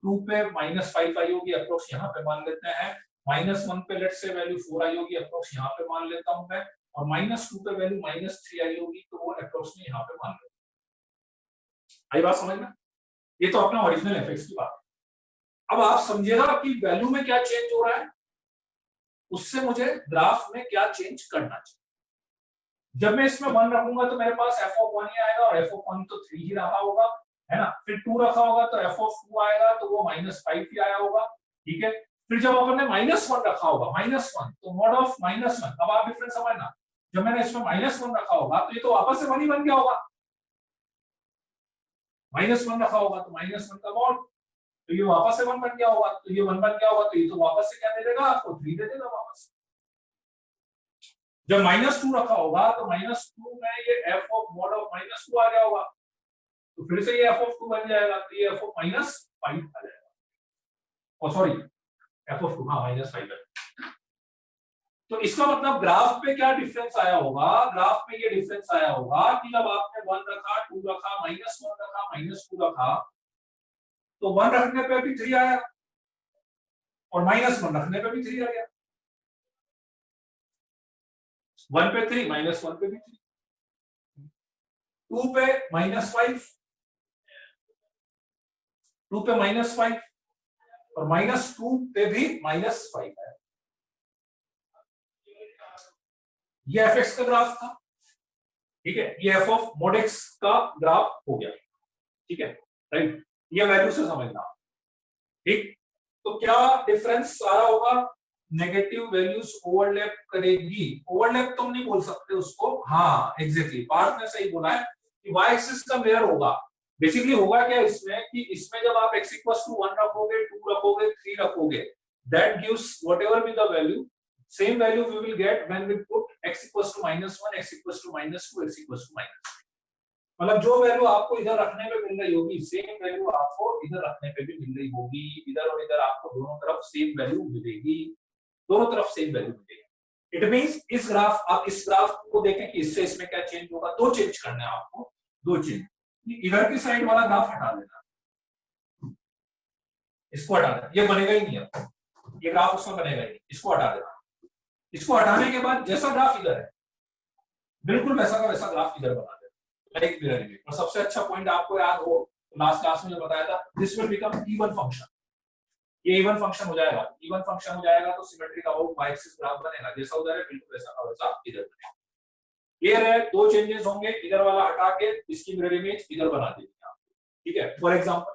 A: 2 पे -5 आई होगी, अप्रोक्स यहाँ पे मान लेते हैं, -1 पे लेट्स से वैल्यू 4 आई होगी, अप्रोक्स यहाँ पे मान लेता हूँ मैं, और -2 पे वैल्यू -3 आई होगी तो वो अप्रोक्स में यहाँ पे मान लेता हूँ। आई बात समझ में? ये तो अपना ओरिजिनल एफएक्स की बात है। अब आप समझिएगा कि वैल्यू में क्या चेंज हो रहा है, उससे मुझे ग्राफ में क्या चेंज करना चाहिए। जब मैं इसमें 1 रखूंगा तो मेरे पास f ऑफ 1 ही आएगा और f ऑफ 1 तो 3 ही रहा होगा, है ना। फिर 2 रखा होगा तो f ऑफ 2 आएगा तो वो -5 ही आया होगा, ठीक है। फिर जब अपन ने -1 रखा होगा, -1 तो मॉड ऑफ -1, अब आप डिफरेंस समझना, जब मैंने इसमें -1 रखा होगा तो ये तो वापस से 1 ही बन गया होगा, -1 रखा होगा तो -1 का मॉड, तो ये वापस से 1 बन गया होगा, तो ये 1 बन गया होगा तो ये तो वापस से क्या दे देगा आपको, 3 दे देगा वापस। जब -2 रखा होगा तो -2 में ये f ऑफ मॉड ऑफ -2 आ गया होगा, तो फिर से ये f ऑफ 2 बन जाएगा, तो ये f ऑफ -5 आ जाएगा, और सॉरी f ऑफ 2, हाँ -5 है। तो इसका मतलब ग्राफ पे क्या डिफरेंस आया होगा, ग्राफ पे ये डिफरेंस आया होगा कि जब आपने 1 रखा, 2 रखा, -1 रखा, -2 रखा, तो 1 रखने पे भी 3 आया और -1 रखने पे भी 3 आ गया, 1 पे 3 -1 पे भी 3, 2 पे -5, 2 पे -5 और -2 पे भी -5 है। ये fx का ग्राफ था, ठीक है, ये f ऑफ mod x का ग्राफ हो गया, ठीक है, राइट। ये वैल्यू से समझना, ठीक। तो क्या डिफरेंस आ रहा होगा, नेगेटिव वैल्यूज ओवरलैप करेगी, ओवरलैप तो नहीं बोल सकते उसको, हाँ एग्जैक्टली पार्थ ने सही बोला है कि y एक्सिस का मिरर होगा। बेसिकली होगा क्या इसमें कि इसमें जब आप x = 1 रखोगे, 2 रखोगे, 3 रखोगे, that gives whatever be the value, same value we will get when we put x = -1, x = -2, x = -3। मतलब जो वैल्यू आपको इधर रखने पे मिल रही होगी, सेम वैल्यू आपको इधर रखने पे भी मिल रही होगी, इधर और इधर आपको दोनों तरफ सेम वैल्यू मिलेगी, दोनों तरफ सेम वैल्यू मिलेगी। इट मींस इस ग्राफ, आप इस ग्राफ को देखें कि इससे इसमें क्या चेंज होगा, दो चेंज करना है आपको, दो चेंज। इधर की साइड वाला ग्राफ हटा देना, इसको हटा देना, ये बनेगा ही नहीं अब, ये ग्राफ उसमें बनेगा ही, इसको हटा देना। इसको हटाने के बाद जैसा ग्राफ इधर है बिल्कुल वैसा का वैसा ग्राफ इधर बना देना, लाइक मिरर इमेज। और सबसे अच्छा पॉइंट आपको याद हो, लास्ट क्लास में जो बताया था, this will become even function, ये इवन फंक्शन हो जाएगा, इवन फंक्शन हो जाएगा तो symmetric about y axis graph बनेगा, जैसा उधर है बिल्कुल वैसा का वैसा इधर बनेगा। क्लियर है, दो चेंजेस होंगे, इधर वाला हटा के इसकी मिरर इमेज इधर बना देंगे आप, ठीक है। फॉर एग्जांपल,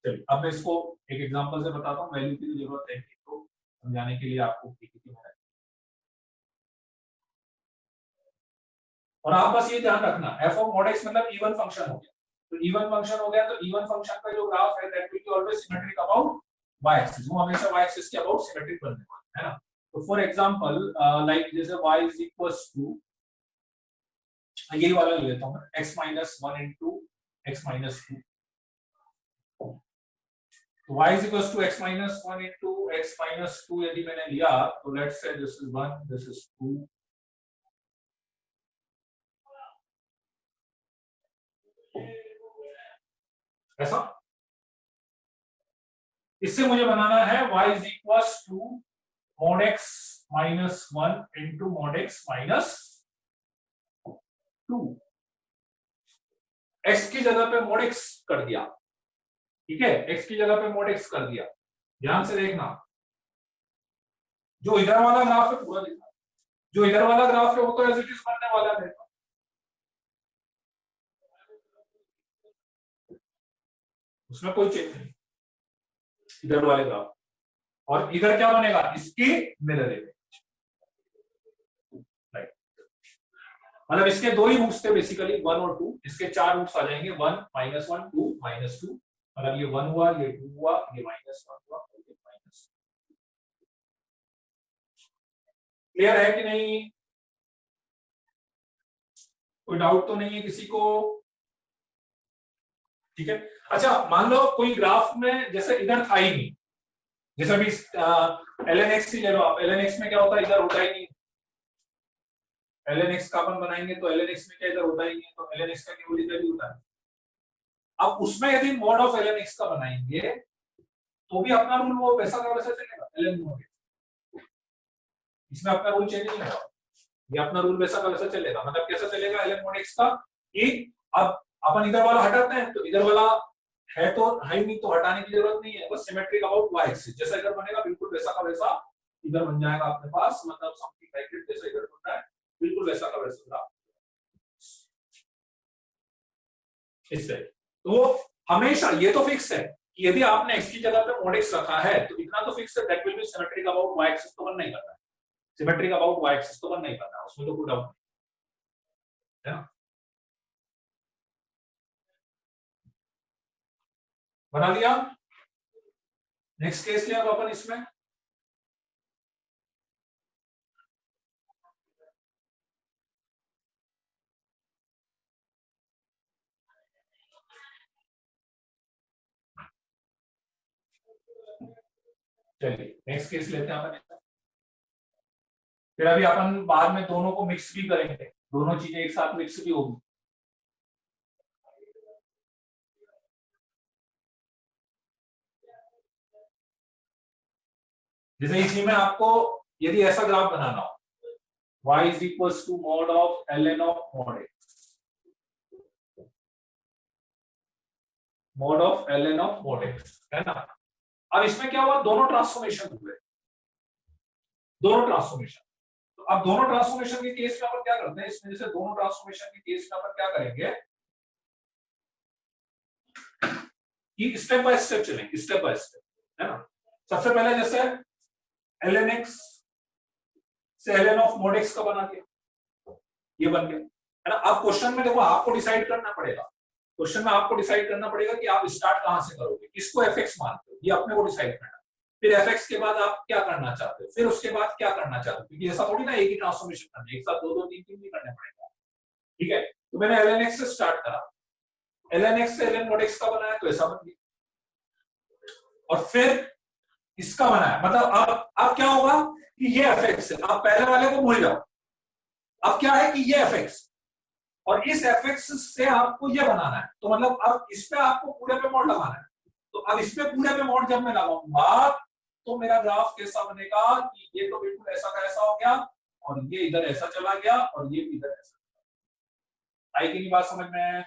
A: चलिए अब मैं इसको एक एग्जांपल से बताता हूं, वैल्यू की जरूरत है तो समझाने के लिए आपको है। और आप बस ये ध्यान रखना, f ऑफ mod x मतलब इवन फंक्शन हो गया, तो इवन फंक्शन हो गया तो इवन फंक्शन का जो ग्राफ है that will be always symmetric about y axis, वो हमेशा y एक्सिस के अबाउट सिमेट्रिक बनने वाला है ना। तो फॉर एग्जांपल लाइक जैसे y इज इक्वल्स टू, यही वाला ले लेता हूं मैं, x - 1 into x - 2, तो y is equals to x - 1 into x - 2 यदि मैंने लिया तो let's say this is 1, this is 2, ऐसा। इससे मुझे बनाना है y is equals to mod x minus 1 into mod x minus 2, x की जगह पे mod x कर दिया, ठीक है, x की जगह पे mod x कर दिया। ध्यान से देखना, जो इधर वाला ग्राफ है पूरा लिखना, जो इधर वाला ग्राफ है वो तो एज इट इज बनने वाला है, उसमें कोई चेंज नहीं इधर वाले ग्राफ। और इधर क्या बनेगा, इसकी मिरर इमेज, राइट। मतलब इसके दो ही रूट्स थे बेसिकली, 1 और 2, इसके 4 रूट्स आ जाएंगे, 1 -1 2 -2, मतलब ये 1 हुआ, ये 2 हुआ, ये -1 हुआ, ये -2 क्लियर है कि नहीं? कोई डाउट तो नहीं है किसी को? ठीक है। अच्छा मान लो कोई ग्राफ में जैसे इधर था ही नहीं, जैसे अभी lnx ही ले लो आप, lnx में क्या होता है, इधर होता ही नहीं। lnx का अपन बनाएंगे तो lnx में क्या इधर होता ही नहीं, तो lnx का केवल इधर ही होता है। अब उसमें यदि मॉड ऑफ lnx का बनाएंगे तो भी अपना रूल वो वैसा का वैसा चलेगा, ln mod। इसमें अपना रूल चेंज नहीं होगा, ये अपना रूल वैसा का वैसा चलेगा। मतलब कैसा चलेगा ln mod x का, कि अब अपन इधर वाला हटाते हैं तो इधर वाला है तो है नहीं, तो हटाने की जरूरत नहीं है, बस सिमेट्रिक अबाउट y एक्सिस जैसा इधर बनेगा बिल्कुल वैसा का वैसा इधर बन जाएगा अपने पास। मतलब समथिंग लाइक इट, जैसा इधर होता है बिल्कुल वैसा का वैसा ग्राफ इससे। तो हमेशा ये तो फिक्स है कि यदि आपने x की जगह पे mod x रखा है तो इतना तो फिक्स है, that will be symmetric about y axis, तो बन नहीं करता है सिमेट्रिक अबाउट y एक्सिस, तो बन नहीं करता, उसमें तो कोई डाउट नहीं है ना। बना लिया। नेक्स्ट केस लिया अपन इसमें, चलिए नेक्स्ट केस लेते हैं अपन। फिर अभी अपन बाद में दोनों को मिक्स भी करेंगे, दोनों चीजें एक साथ मिक्स भी होगी। जैसे इसी में आपको यदि ऐसा ग्राफ बनाना हो, y is equals to mod of ln of mod x, mod of ln of mod x, है ना। अब इसमें क्या हुआ, दोनों ट्रांसफॉर्मेशन हुए, दोनों ट्रांसफॉर्मेशन। तो अब दोनों ट्रांसफॉर्मेशन के केस में अपन क्या करते हैं, इसमें जैसे दोनों ट्रांसफॉर्मेशन के केस में अपन क्या करेंगे कि स्टेप बाय स्टेप चलेंगे, स्टेप बाय स्टेप, है ना। सबसे पहले जैसे ln x से ln ऑफ mod x का बना दिया, ये बन गया, है ना। अब क्वेश्चन में देखो आपको डिसाइड करना पड़ेगा, क्वेश्चन में आपको डिसाइड करना पड़ेगा कि आप स्टार्ट कहां से करोगे, किसको fx मानते हो, ये अपने को डिसाइड करना। फिर fx के बाद आप क्या करना चाहते हो, फिर उसके बाद क्या करना चाहते हो, क्योंकि ऐसा थोड़ी ना एक ही ट्रांसफॉर्मेशन करना है, एक साथ दो दो तीन तीन भी करने पड़ेगा। ठीक है, तो मैंने ln x से स्टार्ट करा, ln x से ln mod x का बनाया तो ऐसा बन गया, और फिर इसका बनाया। मतलब अब क्या होगा कि ये fx है, आप पहले वाले को भूल जाओ, अब क्या है कि ये fx और इस fx से आपको ये बनाना है, तो मतलब अब इस पे आपको पूरे पे मॉड लगाना है। तो अब इस पे पूरे पे मॉड जब मैं लगाऊंगा तो मेरा ग्राफ कैसा बनेगा कि ये तो बिल्कुल ऐसा का ऐसा हो गया, और ये इधर ऐसा चला गया, और ये भी इधर ऐसा। आई कि नहीं बात समझ में?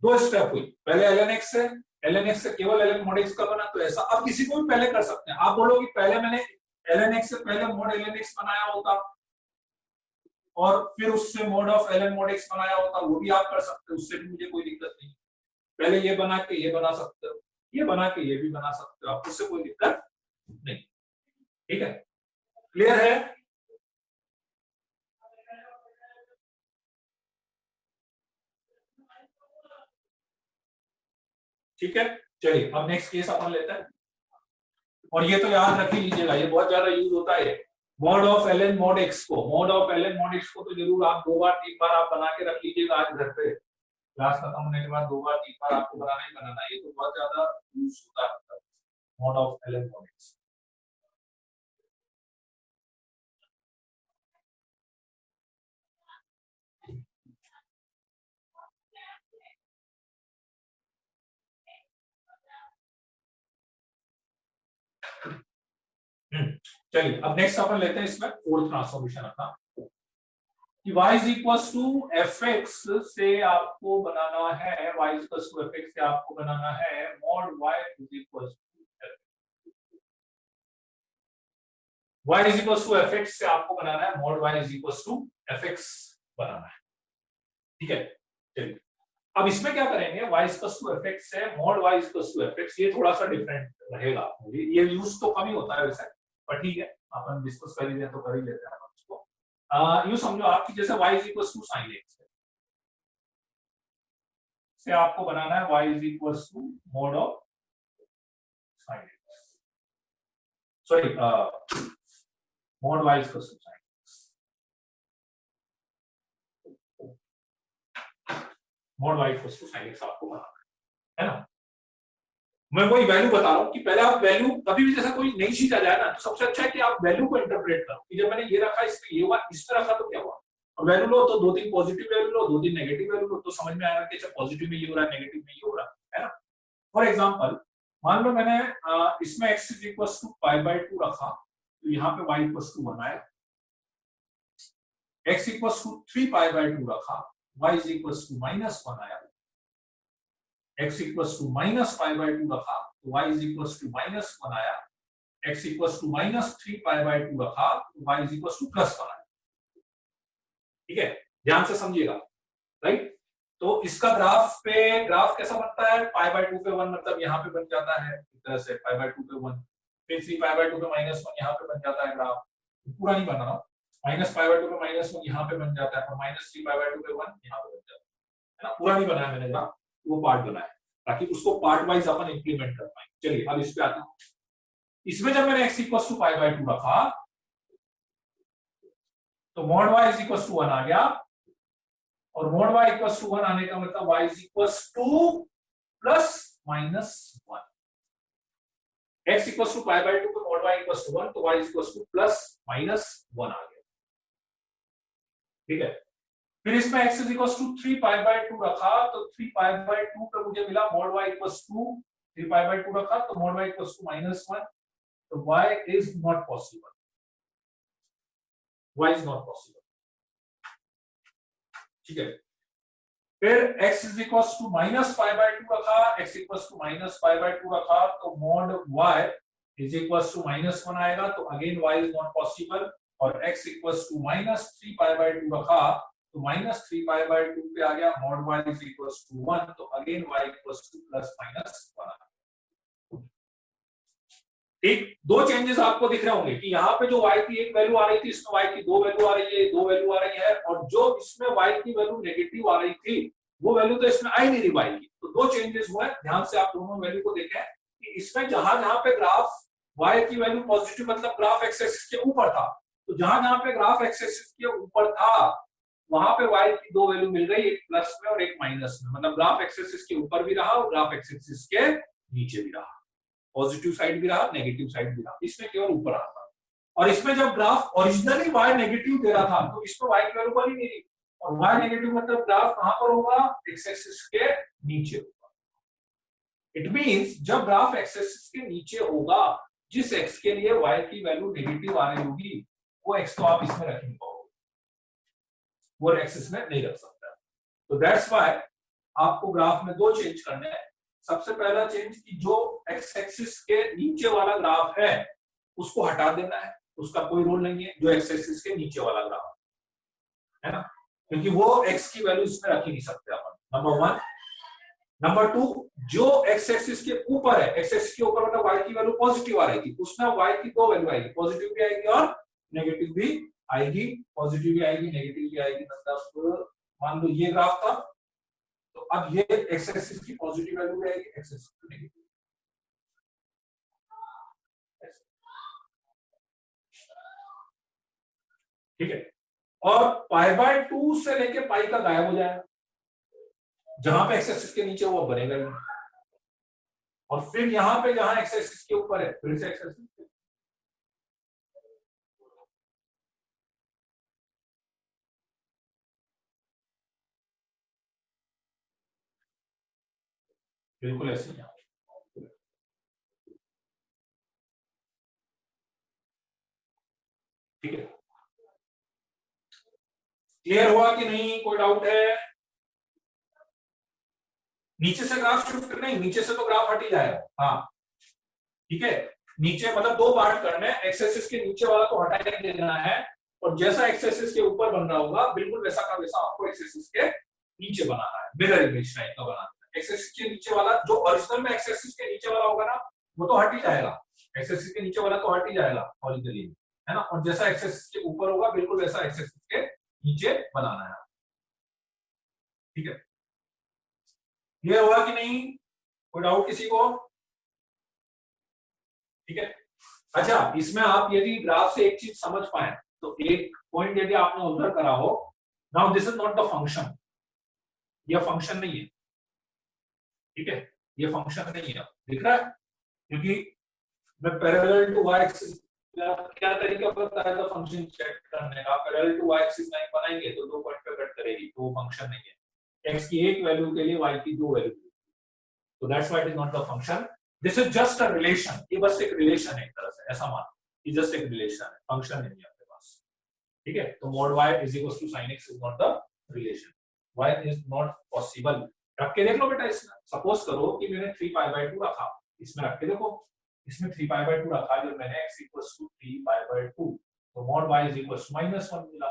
A: दो स्टेप हुई, पहले ln x से केवल ln mod x का बना तो ऐसा। अब किसी को भी पहले कर सकते हैं, आप बोलोगे पहले मैंने ln x से पहले mod ln x बनाया होता और फिर उससे mode of ln mod x बनाया होता, वो भी आप कर सकते हो, उससे भी मुझे कोई दिक्कत नहीं। पहले ये बना के ये बना सकते हो, ये बना के ये भी बना सकते हो, आप उससे कोई दिक्कत नहीं। ठीक है, क्लियर है? ठीक है, चलिए अब नेक्स्ट केस अपन लेते हैं। और ये तो याद रख ही लीजिएगा, ये बहुत ज्यादा यूज होता है, mod of ln mod x को, mod of ln mod x को तो जरूर आप दो बार तीन बार आप बना के रख लीजिएगा आज घर पे, क्लास खत्म होने के बाद दो बार तीन बार आपको बनाना ही बनाना है, ये तो बहुत ज्यादा यूज होता है mod of ln mod x। चलिए अब नेक्स्ट अपन लेते हैं इसमें फोर्थ ट्रांसफॉर्मेशन अपना, कि y is equals to fx से आपको बनाना है, y is equals to fx से आपको बनाना है mod y is equals to y is equals to fx से आपको बनाना है mod y is equals to fx बनाना है। ठीक है, चलिए अब इसमें क्या करेंगे, y is equals to fx से mod y is equals to fx, ये थोड़ा सा डिफरेंट रहेगा, ये यूज तो कम ही होता है वैसे, पर ठीक है अपन डिस्कस कर ही लेते तो कर ही लेते हैं अपन इसको। यूं समझो आपकी जैसे y is equals to sin x से आपको बनाना है y is equals to mod of sin x, sorry mod y equal to sine, mod y equal to sine x आपको बनाना है ना। मैं वही वैल्यू बता रहा हूँ कि पहले आप वैल्यू कभी भी जैसा कोई नई चीज आ जाए ना, तो सबसे अच्छा है कि आप वैल्यू को इंटरप्रेट करो कि जब मैंने ये रखा इसमें ये हुआ, इस तरह रखा तो क्या हुआ। और वैल्यू लो तो 2-3 पॉजिटिव वैल्यू लो, 2-3 नेगेटिव वैल्यू लो, तो समझ में आएगा कि अच्छा पॉजिटिव में ये हो रहा है, नेगेटिव में ये हो रहा है ना। फॉर एग्जांपल मान लो मैंने इसमें x इज इक्वल टू π/2 रखा, तो यहाँ पे y इक्वल टू 1 आया। x इक्वल टू 3π/2 रखा, y इज इक्वल टू -1 आया। x इक्वल टू -π/2 रखा, तो y इज इक्वल टू -1 आया। x इक्वल टू -3π/2 रखा, तो y इज इक्वल टू +1 आया। ठीक है, ध्यान से समझिएगा, राइट। तो इसका ग्राफ कैसा बनता है, π/2 पे 1 मतलब यहाँ पे बन जाता है इस तरह से, π/2 पे 1, फिर 3π/2 पे -1 यहाँ पे बन जाता है ग्राफ, पूरा नहीं बना रहा, -π/2 पे -1 यहाँ पे बन जाता है, और -3π/2 पे 1 यहाँ पे बन जाता है ना। पूरा नहीं बनाया मैंने ग्राफ, वो पार्ट बनाया ताकि उसको पार्ट वाइज अपन इंप्लीमेंट कर पाए। चलिए अब इस पे आता हूँ। इसमें जब मैंने x इक्वल टू π/2 रखा, तो mod y is equal to 1 आ गया, और मॉड y इक्वल टू 1 आने का मतलब y is equal to +-1। x equal to π/2 पे मॉड y इक्वल टू 1, तो y इक्वल टू +-1 आ गया। ठीक है, फिर इसमें x इज इक्वल टू 3π/2 रखा, तो 3π/2 पे मुझे मिला मॉड y इक्वल टू 3π/2 रखा, तो मॉड y इक्वल टू -1, तो y is not possible, y is not possible. ठीक है, फिर x इज इक्वल टू -π/2 रखा, x इक्वल टू -π/2 रखा, तो mod y is equal to -1 आएगा, तो again y is not possible. और x इक्वल टू -3π/2 रखा, तो -3π/2 पे आ गया, mod y is equal to 1, तो अगेन y इक्वल टू +-1। ठीक, दो चेंजेस आपको दिख रहे होंगे कि यहाँ पे जो y की एक वैल्यू आ रही थी, इसमें y की दो वैल्यू आ रही है, दो वैल्यू आ रही है, और जो इसमें y की वैल्यू नेगेटिव आ रही थी, वो वैल्यू तो इसमें आई नहीं रही y की। तो दो चेंजेस हुए, ध्यान से आप दोनों वैल्यू को देखें कि इसमें जहां पे ग्राफ y की वैल्यू पॉजिटिव मतलब ग्राफ एक्स एक्सिस के ऊपर था, तो जहां पे ग्राफ एक्स एक्सिस के ऊपर था वहां पे y की दो वैल्यू मिल गई, एक प्लस में और एक माइनस में, मतलब ग्राफ एक्स एक्सिस के ऊपर भी रहा और ग्राफ एक्स एक्सिस के नीचे भी रहा, पॉजिटिव साइड भी रहा, नेगेटिव साइड भी रहा, इसमें केवल ऊपर आ रहा। और इसमें जब ग्राफ ओरिजिनली y नेगेटिव दे रहा था, तो इसमें y की वैल्यू बनी नहीं रही, और y नेगेटिव मतलब ग्राफ कहां पर होगा, एक्स एक्सिस के नीचे होगा। इट मींस जब ग्राफ एक्स एक्सिस के नीचे होगा, जिस x के लिए y की वैल्यू नेगेटिव आ रही होगी, वो x तो आप इसमें रख नहीं पाओगे, वो एक्सिस में नहीं रख सकता। तो दैट्स व्हाई आपको ग्राफ में दो चेंज करने हैं। सबसे पहला चेंज कि जो एक्स एक्सिस के नीचे वाला ग्राफ है उसको हटा देना है, उसका कोई रोल नहीं है, जो एक्स एक्सिस के नीचे वाला ग्राफ है ना, क्योंकि वो एक्स की वैल्यू इसमें रख ही नहीं सकते अपन, नंबर 1। नंबर 2, जो एक्स एक्सिस के ऊपर है, एक्स एक्सिस के ऊपर मतलब y की वैल्यू पॉजिटिव आ रही थी, उसमें y की दो वैल्यू आएगी, पॉजिटिव भी आएगी और नेगेटिव भी आएगी, पॉजिटिव भी आएगी नेगेटिव भी आएगी। मतलब मान लो ये ग्राफ था, तो अब ये एक्स एक्सिस की पॉजिटिव वैल्यू भी आएगी, एक्स एक्सिस की नेगेटिव। ठीक है, और π/2 से लेके पाई का गायब हो जाएगा, जहां पे एक्स एक्सिस के नीचे वो बनेगा ही, और फिर यहां पे जहां एक्स एक्सिस के ऊपर है फिर से एक्स एक्सिस, बिल्कुल ऐसे ही। ठीक है, क्लियर हुआ कि नहीं, कोई डाउट है? नीचे से ग्राफ शिफ्ट करना है, नीचे से तो ग्राफ हट ही जाएगा। हाँ ठीक है, नीचे मतलब दो पार्ट करने हैं, एक्स एक्सिस के नीचे वाला तो हटा ही देना है, और जैसा एक्स एक्सिस के ऊपर बन रहा होगा बिल्कुल वैसा का वैसा आपको एक्स एक्सिस के नीचे बनाना है, मिरर इमेज टाइप का बनाना है। एक्स एक्सिस के नीचे वाला जो ओरिजिनल में एक्स एक्सिस के नीचे वाला होगा ना, वो तो हट ही जाएगा, एक्स एक्सिस के नीचे वाला तो हट ही जाएगा ओरिजिनली, है ना, और जैसा एक्स एक्सिस के ऊपर होगा बिल्कुल वैसा एक्स एक्सिस के नीचे बनाना है। ठीक है, क्लियर हुआ कि नहीं, कोई डाउट किसी को? ठीक है, अच्छा, इसमें आप यदि ग्राफ से एक चीज समझ पाए तो एक पॉइंट यदि आपने ऑब्जर्व करा हो, now this is not the function, ये फंक्शन नहीं है, ठीक है, ये फंक्शन नहीं है, दिख रहा है, क्योंकि मैं पैरेलल टू y एक्सिस क्या तरीका पता है फंक्शन चेक करने का, parallel to y axis line बनाएंगे तो दो पॉइंट पे कट करेगी, तो वो फंक्शन नहीं है, x की एक वैल्यू के लिए y की दो वैल्यू, तो that's why it is not the function, this is just a relation, ये बस एक रिलेशन है एक तरह से, ऐसा मान, ये जस्ट एक रिलेशन है, फंक्शन नहीं है आपके पास, ठीक है, तो mod y is equals to sin x is not the relation, y is not possible, रख के देख लो बेटा, इसमें सपोज करो कि मैंने 3 पाई बाय 2 रखा, इसमें रख के देखो, इसमें 3 पाई बाय 2 रखा, जो मैंने x equals to 3 pi by 2, तो mod y is equals to -1 मिला,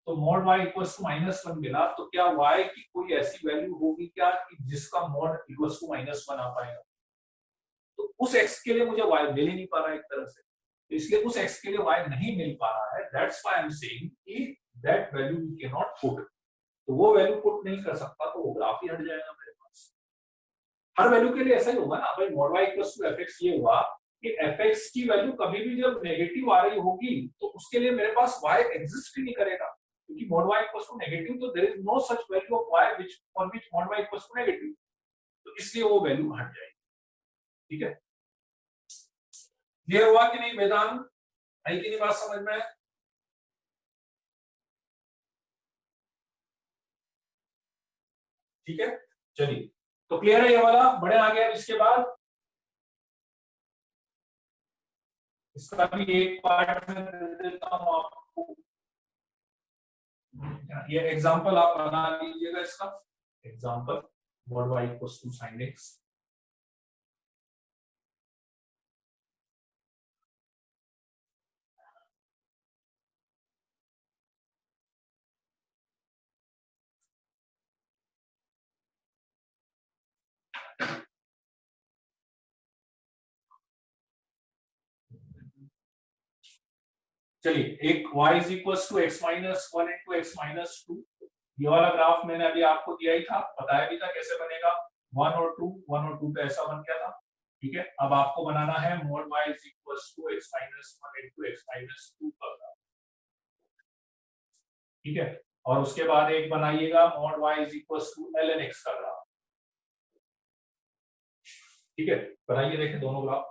A: तो mod y equals to -1 मिला, तो क्या y की कोई ऐसी वैल्यू होगी क्या कि जिसका mod equals to -1 आ पाएगा, तो उस x के लिए मुझे y मिल ही नहीं पा रहा है एक तरह से, तो इसलिए उस x के लिए y नहीं मिल पा रहा है, that's why I am saying कि that value we can not put, तो वो वैल्यू पुट नहीं कर सकता, तो वो ग्राफ ही हट जाएगा मेरे पास, हर वैल्यू के लिए ऐसा ही होगा ना भाई, mod y equals to fx, ये हुआ कि fx की वैल्यू कभी भी जब नेगेटिव आ रही होगी तो उसके लिए मेरे पास y एग्जिस्ट ही नहीं करेगा, क्योंकि mod y equals to negative, तो there is no such value of y which for which mod y equals to negative, तो इसलिए वो वैल्यू हट जाएगी, ठीक है, ये हुआ कि नहीं वेदांत, आई की नहीं बात समझ में, ठीक है, चलिए, तो क्लियर है ये वाला, बढ़े आगे, अब इसके बाद इसका भी एक पार्ट में दे देता हूं आपको, ये एग्जांपल आप बना लीजिएगा इसका, example mod y equals to sin x, चलिए, एक y is equals to x minus 1 into x minus 2, ये वाला ग्राफ मैंने अभी आपको दिया ही था, बताया भी था कैसे बनेगा, 1 और 2, 1 और 2 पे ऐसा बन गया था, ठीक है, अब आपको बनाना है mod y is equals to x minus 1 into x minus 2 का ग्राफ, ठीक है, और उसके बाद एक बनाइएगा mod y is equals to ln x का ग्राफ, ठीक है, बनाइए, देखें दोनों ग्राफ,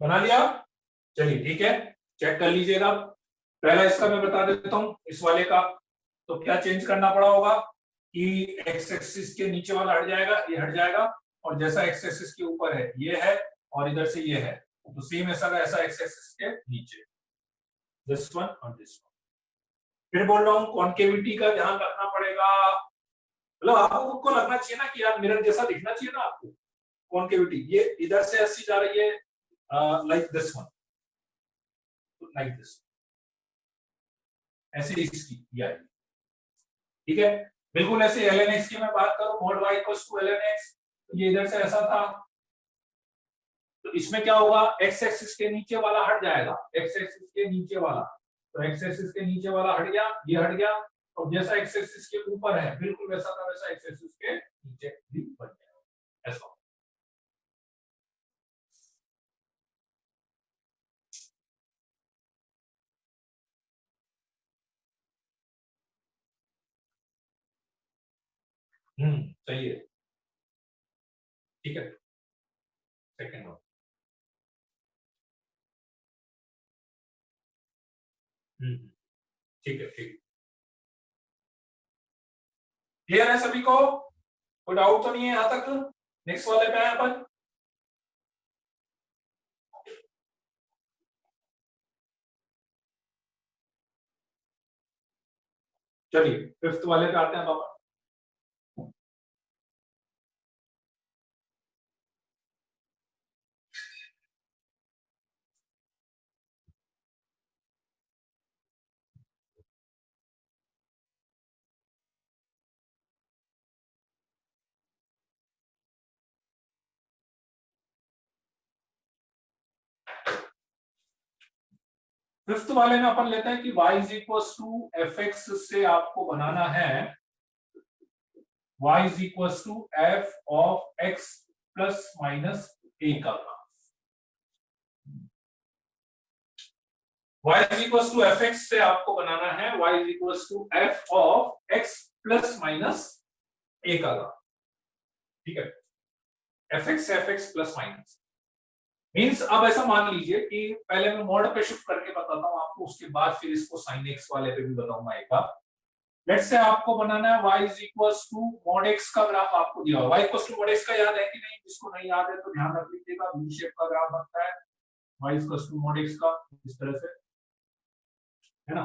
A: बना लिया, चलिए ठीक है, चेक कर लीजिएगा, पहला इसका मैं बता देता हूं, इस वाले का, तो क्या चेंज करना पड़ा होगा कि एक्स एक्सिस के नीचे वाला हट जाएगा, ये हट जाएगा, और जैसा एक्स एक्सिस के ऊपर है ये है, और इधर से ये है, तो सेम ऐसा का ऐसा एक्स एक्सिस के नीचे, दिस वन और दिस वन, फिर बोल रहा हूँ कॉन्केविटी का ध्यान रखना पड़ेगा, मतलब आपको को लगना चाहिए ना कि यार मिरर जैसा दिखना चाहिए ना आपको, कॉन्केविटी ये इधर से ऐसी जा रही है, like this one, like this, ऐसे इसकी ये आएगी, ठीक है, बिल्कुल ऐसे ln x की मैं बात करूं, mod y equals to ln x, ये इधर से ऐसा था, तो इसमें क्या होगा, x एक्सिस के नीचे वाला हट जाएगा, x एक्सिस के नीचे वाला, तो x एक्सिस के नीचे वाला हट गया, ये हट गया, और जैसा x एक्सिस के ऊपर है बिल्कुल वैसा का वैसा x एक्सिस के नीचे भी बन जाएगा, ऐसा, सही है, ठीक है, सेकंड वन। ठीक है, ठीक, क्लियर है सभी को? कोई डाउट तो नहीं है यहाँ तक? नेक्स्ट वाले पे आए अपन। चलिए फिफ्थ वाले पे आते हैं पापा। फिफ्थ वाले में अपन लेते हैं कि y is equal to f x से आपको बनाना है y is equal to f of x plus minus a का graph. y is equal to f x से आपको बनाना है y is equal to f of x plus minus a का ग्राफ, ठीक है। F x plus minus means, अब ऐसा मान लीजिए कि पहले मैं मॉड पे शिफ्ट करके बताता हूं आपको, उसके बाद फिर इसको साइन एक्स वाले पे भी बताऊंगा एक बार। लेट्स से आपको बनाना है y is equal to mod x का ग्राफ आपको दिया हुआ है। y equal to mod x का याद है कि नहीं? जिसको नहीं याद है तो ध्यान रख लीजिएगा, वी शेप का ग्राफ बनता है y equal to mod x का, इस तरह से, है ना।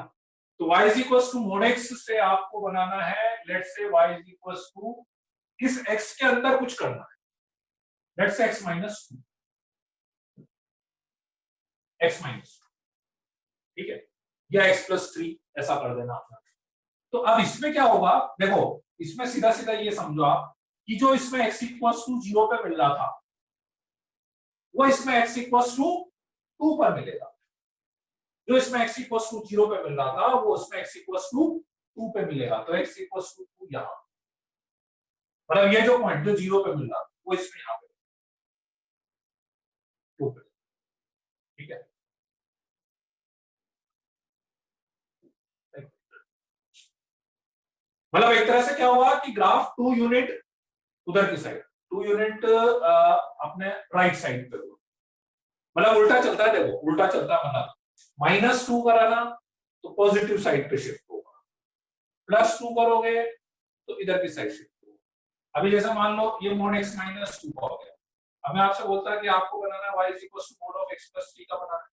A: तो y is equal to mod x से आपको बनाना है, let's say y is equal to इस x के अंदर कुछ करना है, लेट्स से x माइनस 2, x माइनस, ठीक है, या x प्लस 3 ऐसा कर देना आपने। तो अब इसमें क्या होगा, देखो इसमें सीधा सीधा ये समझो आप कि जो इसमें x इक्वल्स टू 0 पे मिल रहा था वो इसमें x इक्वल्स टू 2 पर मिलेगा। जो इसमें x इक्वल्स टू 0 पे मिल रहा था वो इसमें x इक्वल्स टू 2 पे मिलेगा। तो x इक्वल्स टू 2 यहां, मतलब ये जो पॉइंट जो 0 पे मिल रहा था वो इसमें यहां पे 2 पे, ठीक है। मतलब एक तरह से क्या हुआ कि ग्राफ 2 यूनिट उधर की साइड, 2 यूनिट अपने राइट साइड पे, मतलब उल्टा चलता है, देखो उल्टा चलता है, मतलब -2 कराना तो पॉजिटिव साइड पे शिफ्ट होगा, +2 करोगे तो इधर की साइड शिफ्ट होगा। अभी जैसे मान लो ये mod x -2 का हो गया, अब मैं आपसे बोलता है कि आपको बनाना है y is equal to mod of x plus 3 का बनाना है,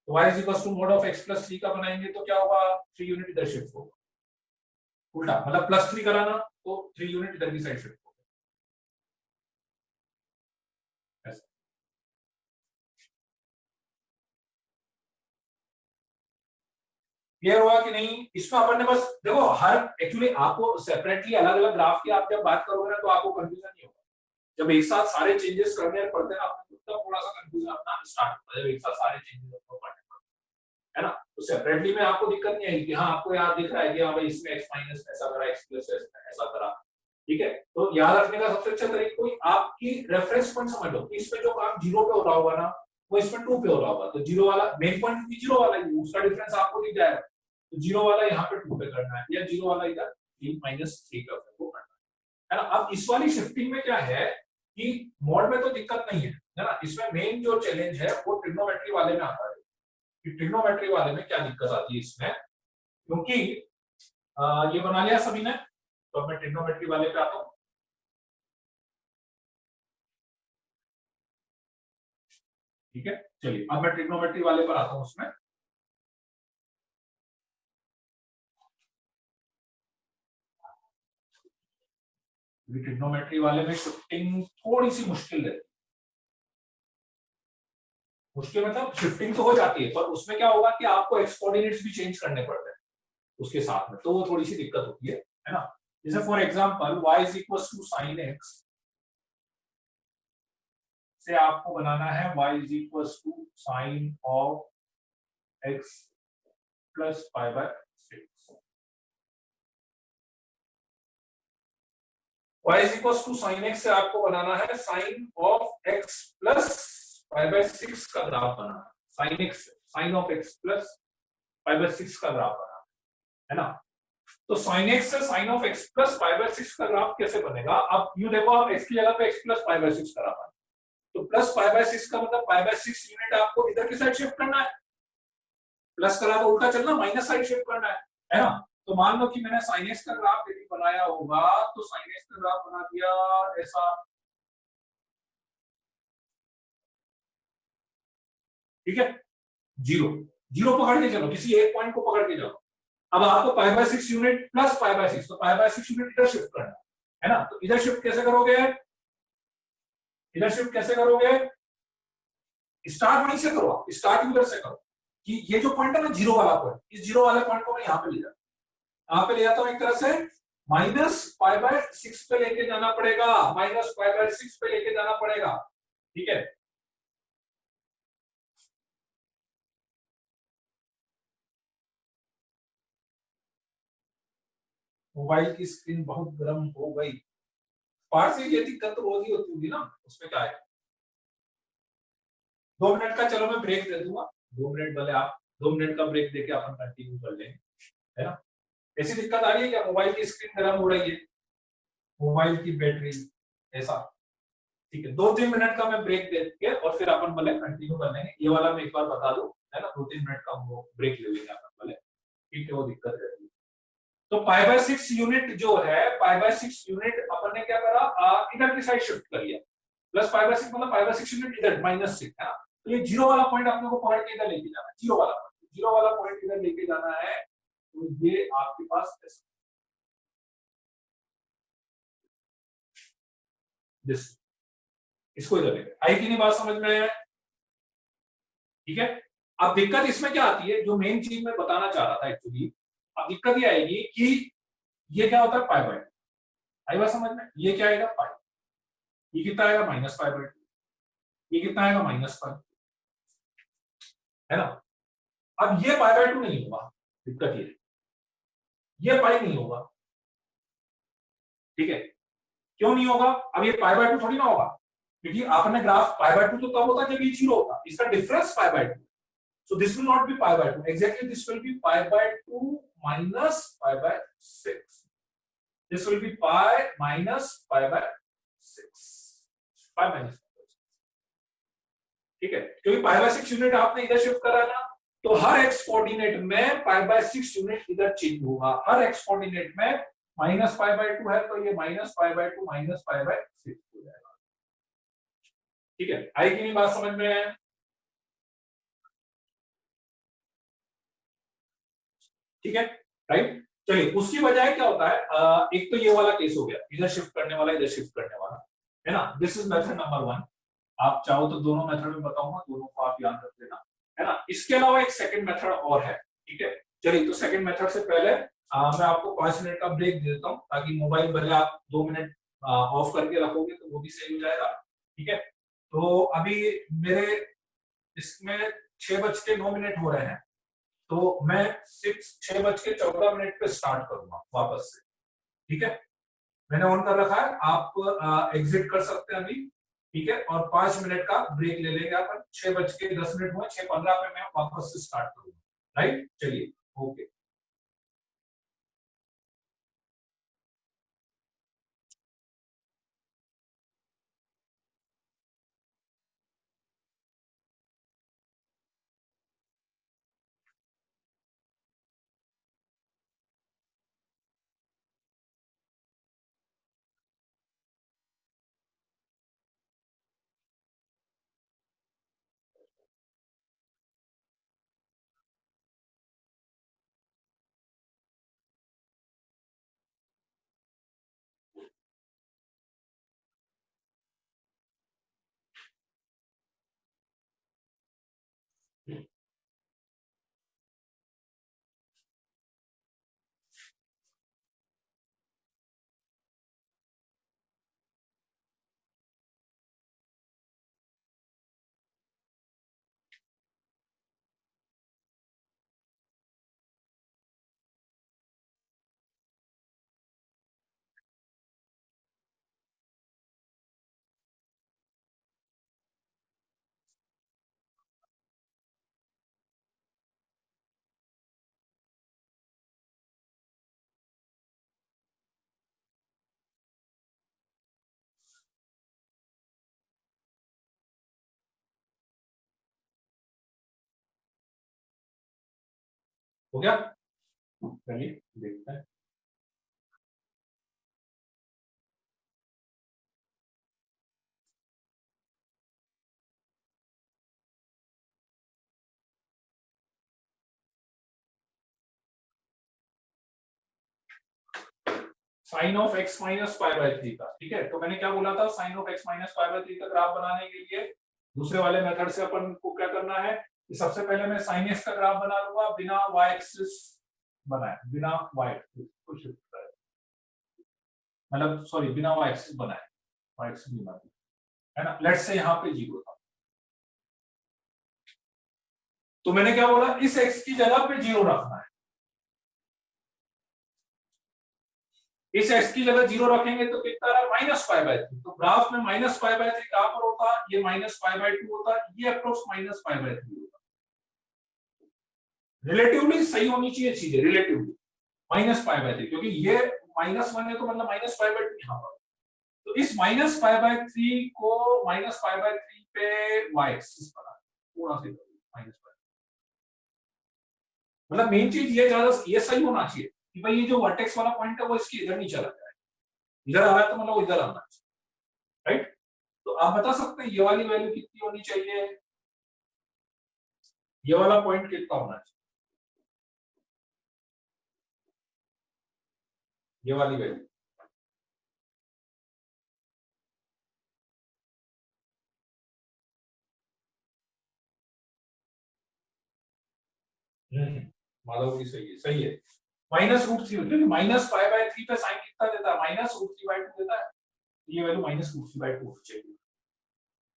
A: तो y is equal to mod of x plus 3 का बनाएंगे तो क्या होगा, 3 यूनिट इधर शिफ्ट होगा, उल्टा मतलब +3 कराना तो 3 यूनिट इधर की साइड शिफ्ट होगा, ऐसा। क्लियर हुआ कि नहीं? इसमें अपन ने बस देखो, हर एक्चुअली आपको सेपरेटली अलग अलग ग्राफ की आप जब बात करोगे ना तो आपको कंफ्यूजन नहीं होगा। जब एक साथ सारे चेंजेस करने पड़ते हैं ना आपको, तब थोड़ा सा कंफ्यूजन अपना स्टार्ट होता है, जब एक साथ सारे चेंजेस आपको करने पड़ते हैं, है ना। तो सेपरेटली में आपको दिक्कत नहीं आएगी कि हाँ आपको याद दिख रहा है कि हाँ भाई इसमें x माइनस ऐसा करा, x प्लस ऐसा करा, ठीक है। तो याद रखने का सबसे अच्छा तरीका कोई आपकी रेफरेंस पॉइंट समझ लो कि इसमें जो काम 0 पे हो रहा होगा ना वो इसमें 2 पे हो रहा होगा, तो 0 वाला मेन पॉइंट भी 0 वाला ही, उसका डिफरेंस आपको दिख जाएगा, तो 0 वाला यहाँ पे 2 पे करना है, या 0 वाला इधर 3 -3 पे करना है ना। अब इस वाली शिफ्टिंग में क्या है कि मॉड में तो दिक्कत नहीं है ना, इसमें मेन जो चैलेंज है वो ट्रिग्नोमेट्री वाले में आता है कि ट्रिग्नोमेट्री वाले में क्या दिक्कत आती है इसमें, क्योंकि ये बना लिया सभी ने, तो अब मैं ट्रिग्नोमेट्री वाले पे आता हूं, ठीक है। चलिए अब मैं ट्रिग्नोमेट्री वाले पर आता हूं, उसमें ट्रिग्नोमेट्री वाले में शिफ्टिंग थोड़ी सी मुश्किल है, मुश्किल मतलब शिफ्टिंग तो हो जाती है पर उसमें क्या होगा कि आपको एक्स कोऑर्डिनेट्स भी चेंज करने पड़ते हैं उसके साथ में, तो वो थोड़ी सी दिक्कत होती है ना। जैसे for example y is equal to sine x से आपको बनाना है y is equal to sine of x plus pi by 6, y is equal to sine x से आपको बनाना है sine of x plus pi by 6 का ग्राफ बनाना है, sine of x plus pi by 6 का ग्राफ बनाना है ना। तो साइन एक्स से sine of x plus pi by six का ग्राफ कैसे बनेगा? अब यू देखो, आप एक्स की जगह पे x plus pi by six करा पाए, तो प्लस पाई बाय सिक्स का मतलब पाई बाय सिक्स यूनिट आपको इधर की साइड शिफ्ट करना है, प्लस करा तो उल्टा चलना, माइनस साइड शिफ्ट करना है ना? तो मान लो कि मैंने साइन एक्स का ग्राफ यदि बनाया होगा, तो साइन एक्स का ग्राफ बना दिया ऐसा, ठीक है, जीरो, जीरो पकड़ के चलो, किसी एक पॉइंट को पकड़ के जाओ। अब आपको pi by six unit plus pi by six, तो पाई बाय सिक्स यूनिट इधर शिफ्ट करना है ना? तो इधर शिफ्ट कैसे करोगे? इधर शिफ्ट कैसे करोगे? स्टार्ट वहीं से करो, स्टार्ट इधर से करो, कि ये जो पॉइंट है ना जीरो वाला पॉइंट, इस जीरो वाले पॉइंट को मैं यहाँ पे ले जाता हूँ, यहाँ पे ले जाता हूँ एक तरह से, माइनस पाई बाय सिक्स पे लेके जाना पड़ेगा, माइनस पाई बाय सिक्स पे लेके जाना पड़ेगा, ठीक है? मोबाइल की स्क्रीन बहुत गर्म हो गई, पार्सिल ये दिक्कत तो रोज ही होती होगी ना, उसमें क्या है? 2 मिनट का चलो मैं ब्रेक दे दूंगा, 2 मिनट भले आप 2 मिनट का ब्रेक देके अपन कंटिन्यू कर लेंगे, है ना? ऐसी दिक्कत आ रही है क्या? मोबाइल की स्क्रीन गर्म हो रही है, मोबाइल की बैटरी, ऐसा? ठीक है, 2-3 मिनट का मैं ब्रेक दे के और फिर अपन भले कंटिन्यू कर लेंगे, ये वाला मैं एक बार बता दूं, है ना? 2-3 मिनट का वो ब्रेक ले लेंगे अपन भले, ठीक है, वो दिक्कत रहती है। तो पाई बाय सिक्स यूनिट जो है, पाई बाय सिक्स यूनिट अपन ने क्या करा, इधर की साइड शिफ्ट कर लिया, प्लस पाई बाय सिक्स मतलब पाई बाय सिक्स यूनिट इधर माइनस सिक्स, है ना? तो ये जीरो वाला पॉइंट अपने को पकड़ के इधर लेके जाना है, जीरो वाला पॉइंट, जीरो वाला पॉइंट इधर लेके जाना है, तो ये आपके पास दिस, इसको इधर लेके आई कि नहीं बात समझ में? ठीक है। अब दिक्कत इसमें क्या आती है, जो मेन चीज मैं बताना चाह रहा था एक्चुअली, अब दिक्कत ये आएगी कि ये क्या होता है, पाई बाय, आई बात समझ में? ये क्या आएगा, पाई, ये कितना आएगा, माइनस पाई बाय, ये कितना आएगा, माइनस पाई, है ना? अब ये पाई बाय टू नहीं होगा, दिक्कत ये पाई नहीं होगा, ठीक है? क्यों नहीं होगा? अब ये पाई बाय टू थोड़ी ना होगा, क्योंकि आपने ग्राफ पाई बाय टू तो तब होता जब ये जीरो होता, इसका difference pi by two, so this will not be pi by 2, exactly this will be pi by 2 minus pi by 6, this will be pi minus pi by 6, pi minus, ठीक है? क्योंकि pi by 6 यूनिट आपने इधर शिफ्ट करा ना, तो हर x कोऑर्डिनेट में pi by 6 यूनिट इधर चेंज होगा, हर x कोऑर्डिनेट में माइनस पाई बाय 2 है, तो ये minus pi bye 2 minus pi by 6 हो जाएगा, ठीक है? आई कि नहीं बात समझ में? ठीक है, राइट? चलिए, उसकी बजाय क्या होता है, एक तो ये वाला केस हो गया, इधर शिफ्ट करने वाला, इधर शिफ्ट करने वाला, है ना? This is method number 1। आप चाहो तो दोनों मेथड में बताऊंगा, दोनों को आप याद रख लेना, है ना? इसके अलावा एक सेकंड मेथड और है, ठीक है? चलिए, तो सेकंड मेथड से पहले मैं आपको 5 मिनट का ब्रेक दे देता हूँ, ताकि मोबाइल भले आप 2 मिनट ऑफ करके रखोगे तो वो भी सही हो जाएगा, ठीक है? तो अभी मेरे इसमें 6:09 हो रहे हैं, तो मैं 6:14 पे स्टार्ट करूंगा वापस से, ठीक है? मैंने ऑन कर रखा है, आप एग्जिट कर सकते हैं अभी, ठीक है? और 5 मिनट का ब्रेक ले लेंगे अपन, 6:10 हुए, 6:15 पे मैं वापस से स्टार्ट करूंगा, राइट? चलिए, ओके। हो गया, चलिए देखते हैं। Sine of x minus pi by 3 का, ठीक है। तो मैंने क्या बोला था, sine of x minus pi by 3 का ग्राफ बनाने के लिए दूसरे वाले मेथड से अपन को क्या करना है कि सबसे पहले मैं साइन x का ग्राफ बना लूंगा बिना y एक्सिस बनाए, बिना y एक्सिस को शिफ्ट करे, मतलब सॉरी बिना y एक्सिस बनाए, y एक्सिस नहीं बनाए, है ना। लेट्स से यहाँ पे 0 था, तो मैंने क्या बोला, इस x की जगह पे 0 रखना है। इस x की जगह 0 रखेंगे तो कितना रहा, माइनस पाई बाय 3। तो ग्राफ में माइनस पाई बाय 3 कहां पर होता, ये माइनस पाई बाय 2 होता, ये अप्रोक्स माइनस पाई बाय 3 होता। रिलेटिवली सही होनी चाहिए चीजें, रिलेटिवली माइनस पाई बाय 3, क्योंकि ये -1 है तो मतलब माइनस पाई बाय 2 यहाँ पर। तो इस माइनस पाई बाय 3 को माइनस पाई बाय 3 पे y एक्सिस बना, पूरा से माइनस पाई, मतलब मेन चीज ये ज्यादा ये सही होना चाहिए कि भाई ये जो वर्टेक्स वाला पॉइंट है वो इसके इधर नहीं चला जाए, इधर आ रहा है तो मतलब वो इधर आना चाहिए, राइट। तो आप बता सकते हैं ये वाली वैल्यू कितनी होनी चाहिए, ये वाला पॉइंट कितना होना चाहिए, ये वाली वैल्यू माधव की सही है, सही है। -√3, क्योंकि माइनस पाई बाय 3 पे साइन कितना देता है, -√3/2 देता है, ये वैल्यू -√3/2 चाहिए,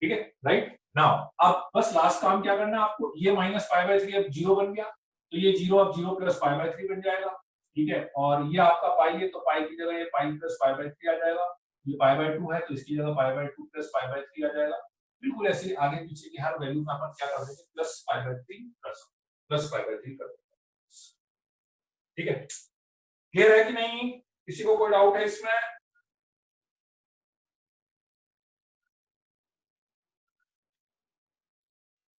A: ठीक है, राइट। नाउ अब बस लास्ट काम क्या करना है आपको, ये माइनस पाई बाय 3 अब 0 बन गया, तो ये 0 अब 0 प्लस पाई बाय 3 बन जाएगा, ठीक है। और ये आपका पाई है तो पाई की जगह ये पाई प्लस पाई बाय 3 आ जाएगा, ये पाई बाय 2 है तो इसकी जगह pi by 2 plus pi by 3 आ जाएगा। बिल्कुल ऐसे आगे पीछे की हर वैल्यू में अपन क्या कर देंगे, plus pi by 3 plus pi by 3 कर देंगे, ठीक है। क्लियर है कि नहीं, किसी को कोई डाउट है इसमें?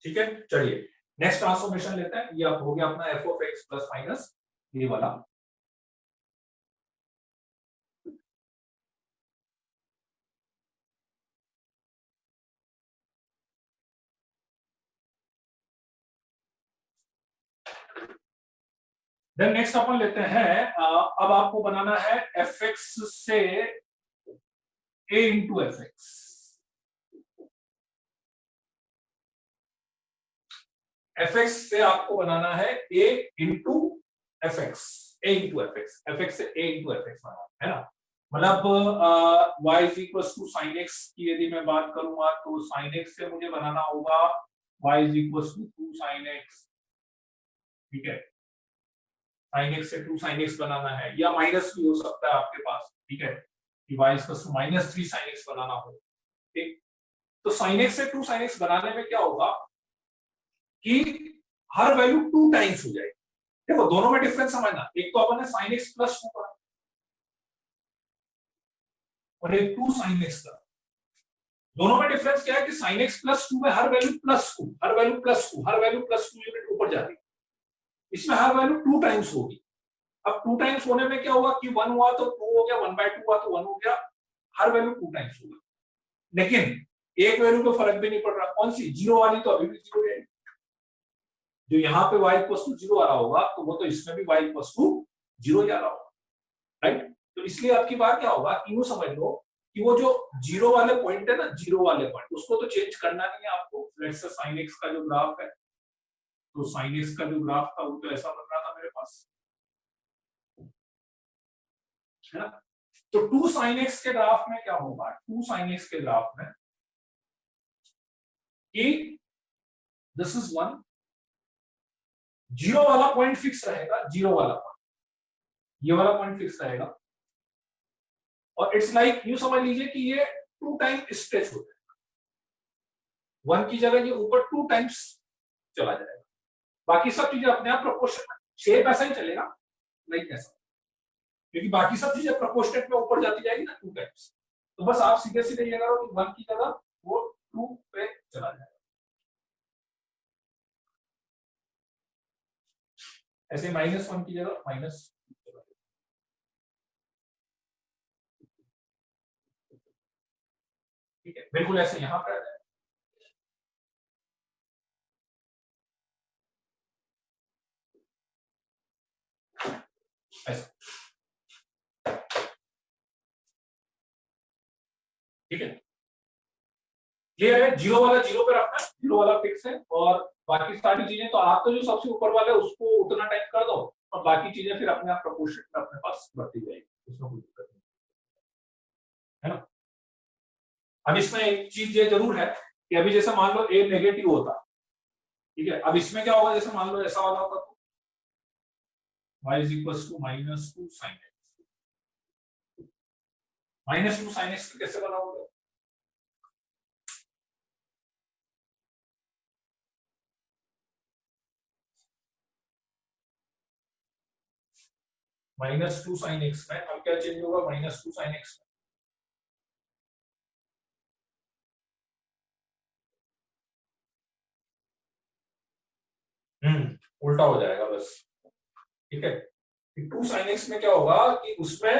A: ठीक है, चलिए नेक्स्ट ट्रांसफॉर्मेशन लेते हैं। ये अब हो गया अपना F of x plus minus ये वाला। देन नेक्स्ट अपन लेते हैं अब आपको बनाना है एफ एक्स से a into f x. F x से आपको बनाना है a into f x, a into f x, f x से ए इंटू एफ एक्स बनाना है ना। मतलब y is equal to sine x की यदि मैं बात करूंगा तो साइन एक्स से मुझे बनाना होगा y is equal to 2 sine x, ठीक है। साइन एक्स से 2 साइन एक्स बनाना है, या माइनस भी हो सकता है आपके पास, ठीक है, कि y is equal to -3 sine x बनाना हो, ठीक। तो साइन एक्स से 2 साइन एक्स बनाने में क्या होगा कि हर वैल्यू 2 टाइम्स हो जाएगी। देखो दोनों में डिफरेंस समझना, एक तो अपन ने साइन एक्स प्लस 2 पढ़ा और एक 2 साइन एक्स का, दोनों में डिफरेंस क्या है कि साइन एक्स प्लस 2 में हर वैल्यू प्लस 2, हर वैल्यू प्लस 2, हर वैल्यू प्लस 2 यूनिट ऊपर जा रही है, इसमें हर वैल्यू 2 टाइम्स होगी। अब 2 टाइम्स होने में क्या होगा कि 1 हुआ तो 2 हो गया, 1/2 हुआ तो 1 हो गया, हर वैल्यू 2 टाइम्स होगा। लेकिन एक वैल्यू को फर्क भी नहीं पड़ रहा, कौन सी, 0 वाली तो अभी भी 0 है, जो यहाँ पे y इक्वल टू 0 आ रहा होगा तो वो तो इसमें भी y इक्वल टू 0 आ रहा होगा, राइट। तो इसलिए आपकी बात क्या होगा कि यूं समझ लो कि वो जो 0 वाले पॉइंट है ना, 0 वाले पॉइंट उसको तो चेंज करना नहीं है आपको। लेट्स से sin x का जो ग्राफ है, तो sin x का जो ग्राफ था वो तो ऐसा बन रहा था मेरे पास, है ना। तो 2 sin x के ग्राफ में क्या होगा, 2 sin x के ग्राफ में कि दिस इज 1, 0 वाला पॉइंट फिक्स रहेगा, 0 वाला पॉइंट, ये वाला पॉइंट फिक्स रहेगा, और इट्स लाइक यूं समझ लीजिए कि ये 2 टाइम स्ट्रेच हो जाएगा, 1 की जगह ये ऊपर 2 टाइम्स चला जाएगा। बाकी सब चीजें अपने आप प्रोपोर्शनल, शेप ऐसा ही चलेगा लाइक ऐसा, क्योंकि बाकी सब चीजें प्रोपोर्शनेट में ऊपर जाती जाएगी ना 2 टाइम्स। तो बस आप सीधे सीधे ये करो कि 1 की जगह वो 2 पे चला जाएगा। ऐसे -1 की जगह माइनस, ठीक है, बिल्कुल ऐसे यहाँ पे आ जाए। ऐसे, ठीक है, क्लियर है। जीरो वाला जीरो पे रखना है, जीरो वाला फिक्स है, और बाकी सारी चीजें तो आप तो जो सबसे ऊपर वाला है उसको उतना टाइप कर दो, और बाकी चीजें फिर अपने आप प्रोपोर्शनल में अपने पास बढ़ती जाएगी, उसमें कोई दिक्कत नहीं है ना। अब इसमें एक चीज ये जरूर है कि अभी जैसे मान लो ए नेगेटिव होता, ठीक है, अब इसमें क्या होगा, जैसे मान लो ऐसा वाला होता तो y is equal to -2 sin x, -2 sin x कैसे बनाओगे, -2 sin x में अब क्या चेंज होगा, -2 sin x में उल्टा हो जाएगा बस, ठीक है। 2 sin x में क्या होगा कि उसमें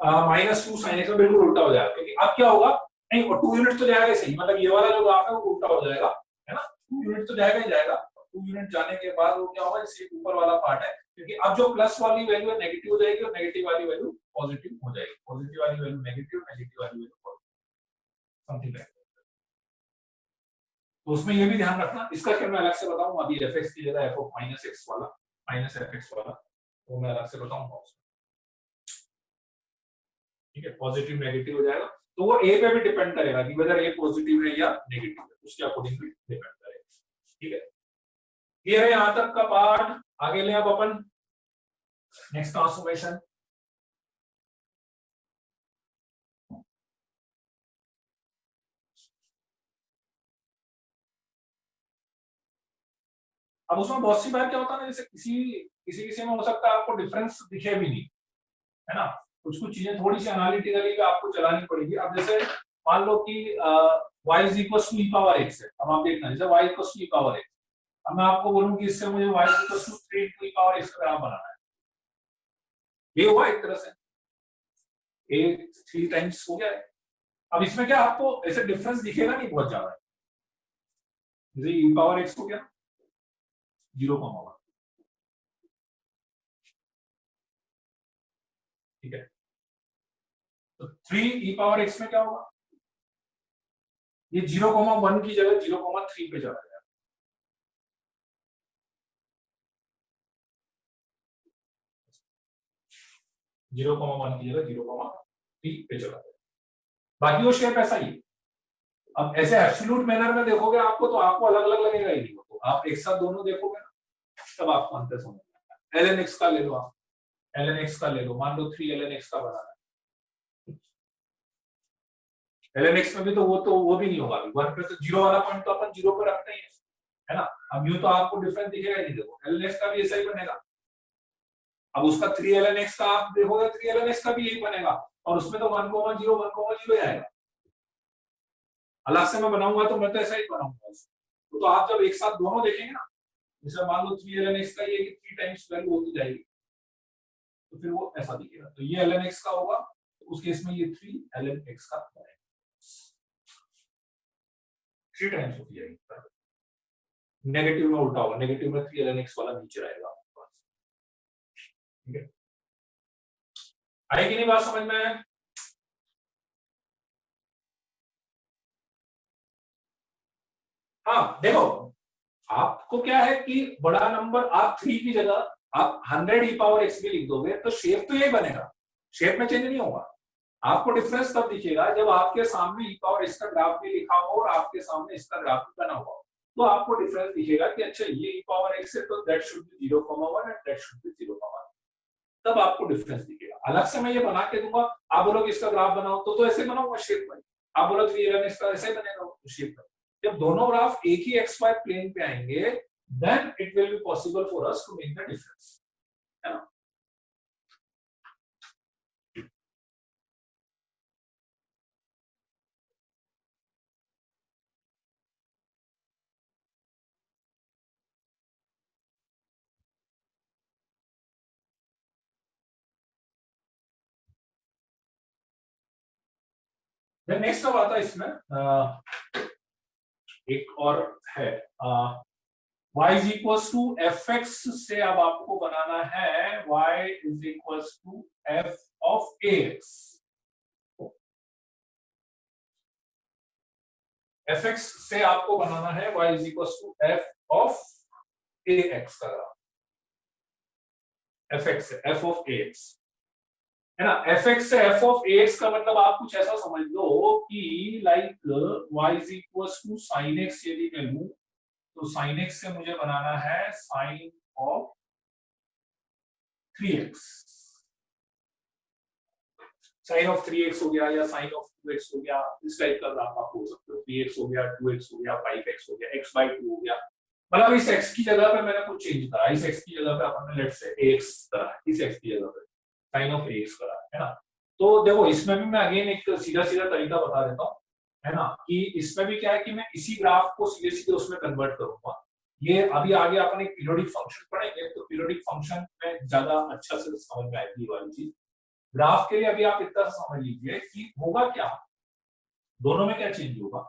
A: -2 sin x में बिल्कुल उल्टा हो जाएगा, क्योंकि अब क्या होगा, नहीं वो 2 यूनिट तो जाएगा ही सही, मतलब ये वाला जो ग्राफ है वो उल्टा हो जाएगा, है ना, 2 यूनिट तो जाएगा ही जाएगा, 2 यूनिट जाने के बाद वो क्या होगा, इससे ऊपर वाला पार्ट है, क्योंकि अब जो प्लस वाली वैल्यू है नेगेटिव हो जाएगी और नेगेटिव वाली वैल्यू पॉजिटिव हो जाएगी, पॉजिटिव वाली वैल्यू नेगेटिव, नेगेटिव वाली वैल्यू पॉजिटिव, समथिंग लाइक। तो उसमें ये भी ध्यान रखना, इसका क्या मैं अलग से बताऊं, अभी fx की जगह f माइनस एक्स वाला, माइनस fx वाला वो मैं अलग से बताऊंगा, ठीक है, पॉजिटिव नेगेटिव हो जाएगा, तो वो ए पे भी डिपेंड करेगा कि वेदर ए पॉजिटिव है या नेगेटिव है, उसके अकॉर्डिंगली डिपेंड करेगा, ठीक है। क्लियर है यहां तक का पार्ट, आगे ले अब अपन नेक्स्ट ट्रांसफॉर्मेशन। अब उसमें बहुत सी बार क्या होता है ना, जैसे किसी किसी किसी में हो सकता है आपको डिफरेंस दिखे भी नहीं, है ना, कुछ कुछ चीजें थोड़ी सी एनालिटिकली भी आपको चलानी पड़ेगी। अब जैसे मान लो कि y is equal to e power x है, अब आप देखना जैसे y equal to e power x, अब मैं आपको बोलूं कि इससे मुझे y equal to 3 into e power x का ग्राफ बनाना है, ये हुआ एक तरह से a 3 टाइम्स हो गया है। अब इसमें क्या आपको ऐसे डिफरेंस दिखेगा नहीं बहुत ज्यादा, जैसे e पावर x को क्या 0,1, ठीक है, तो 3 e पावर x में क्या होगा, ये 0,1 की जगह 0,3 पे चला जाएगा, 0,1 की जगह 0,3 पे चला जाएगा, बाकी वो शेप ऐसा ही है। अब ऐसे एब्सोल्यूट मैनर में देखोगे आपको तो आपको अलग अलग लगेगा ही नहीं, तो आप एक साथ दोनों देखोगे ना तब आपको अंतर समझ में आएगा। ln x का ले लो आप, ln x का ले लो, मान लो 3 ln x का बनाना है, ln x में भी तो वो भी नहीं होगा, 1 पे तो जीरो वाला पॉइंट तो अपन जीरो पे रखते ही है ना। अब यूं तो आपको डिफरेंस दिखेगा ही नहीं, देखो ln x का भी ऐसा ही बनेगा, अब उसका 3 ln x का आप देखोगे 3 ln x का भी यही बनेगा, और उसमें तो 1,0 आएगा, अलग से मैं बनाऊंगा तो मैं तो ऐसा ही बनाऊंगा तो आप जब एक साथ दोनों देखेंगे ना, जैसे मान लो 3 ln x का ये 3 टाइम्स वैल्यू होती जाएगी, तो फिर वो ऐसा दिखेगा, तो ये ln x का होगा, तो उस केस में ये 3 ln x का बनेगा, 3 टाइम्स होती जाएगी, नेगेटिव में उल्टा होगा, नेगेटिव में 3 ln x वाला नीचे रहेगा आपके पास, ठीक है, आएगी नहीं बात समझ में। हाँ देखो, आपको क्या है कि बड़ा नंबर आप 3 की जगह आप 100 e पावर x भी लिख दोगे तो शेप तो यही बनेगा, शेप में चेंज नहीं होगा, आपको डिफरेंस तब दिखेगा जब आपके सामने e पावर x का ग्राफ भी लिखा हो और आपके सामने इसका ग्राफ भी बना हुआ हो, तो आपको डिफरेंस दिखेगा कि अच्छा ये e पावर x है तो that should be 0,1 and that should be 0,1, तब आपको डिफरेंस दिखेगा। अलग से मैं ये बना के दूंगा, आप बोलोगे इसका ग्राफ बनाओ तो ऐसे बनाऊंगा शेप में, आप बोलो 3 11 इसका ऐसे बनेगा शेप में, जब दोनों ग्राफ एक ही एक्स वाई प्लेन पे आएंगे then it will be possible for us to make the difference, है ना। देन नेक्स्ट अब आता है इसमें एक और है y is equals to f x से अब आपको बनाना है y is equals to f of ax। F x से आपको बनाना है y is equals to f of ax का ग्राफ। एफ एक्स से f ऑफ ax है ना, एफ एक्स से एफ ऑफ एक्स का मतलब आप कुछ ऐसा समझ लो कि like y is equals to sine x यदि मैं लूं तो साइन एक्स से मुझे बनाना है sine of 3x। Sign of 3x हो गया या साइन ऑफ 2x हो गया, इस टाइप का ग्राफ आप हो सकते हो। 3x हो गया, 2x हो गया, 5x हो गया, x/2 हो गया। मतलब इस x की जगह पे मैंने कुछ चेंज करा, इस x की जगह पे अपन ने लेट से ax करा, इस x की जगह पे साइन ऑफ ax करा, है ना। तो देखो इसमें भी मैं अगेन एक सीधा सीधा तरीका बता देता हूँ, है ना, कि इसमें भी क्या है कि मैं इसी ग्राफ को सीधे सीधे उसमें कन्वर्ट करूंगा। ये अभी आगे अपन एक पीरियोडिक फंक्शन पढ़ेंगे तो पीरियोडिक फंक्शन में ज्यादा अच्छा से समझ में आएगी ये वाली चीज। ग्राफ के लिए अभी आप इतना सा समझ लीजिए कि होगा क्या, दोनों में क्या चेंज होगा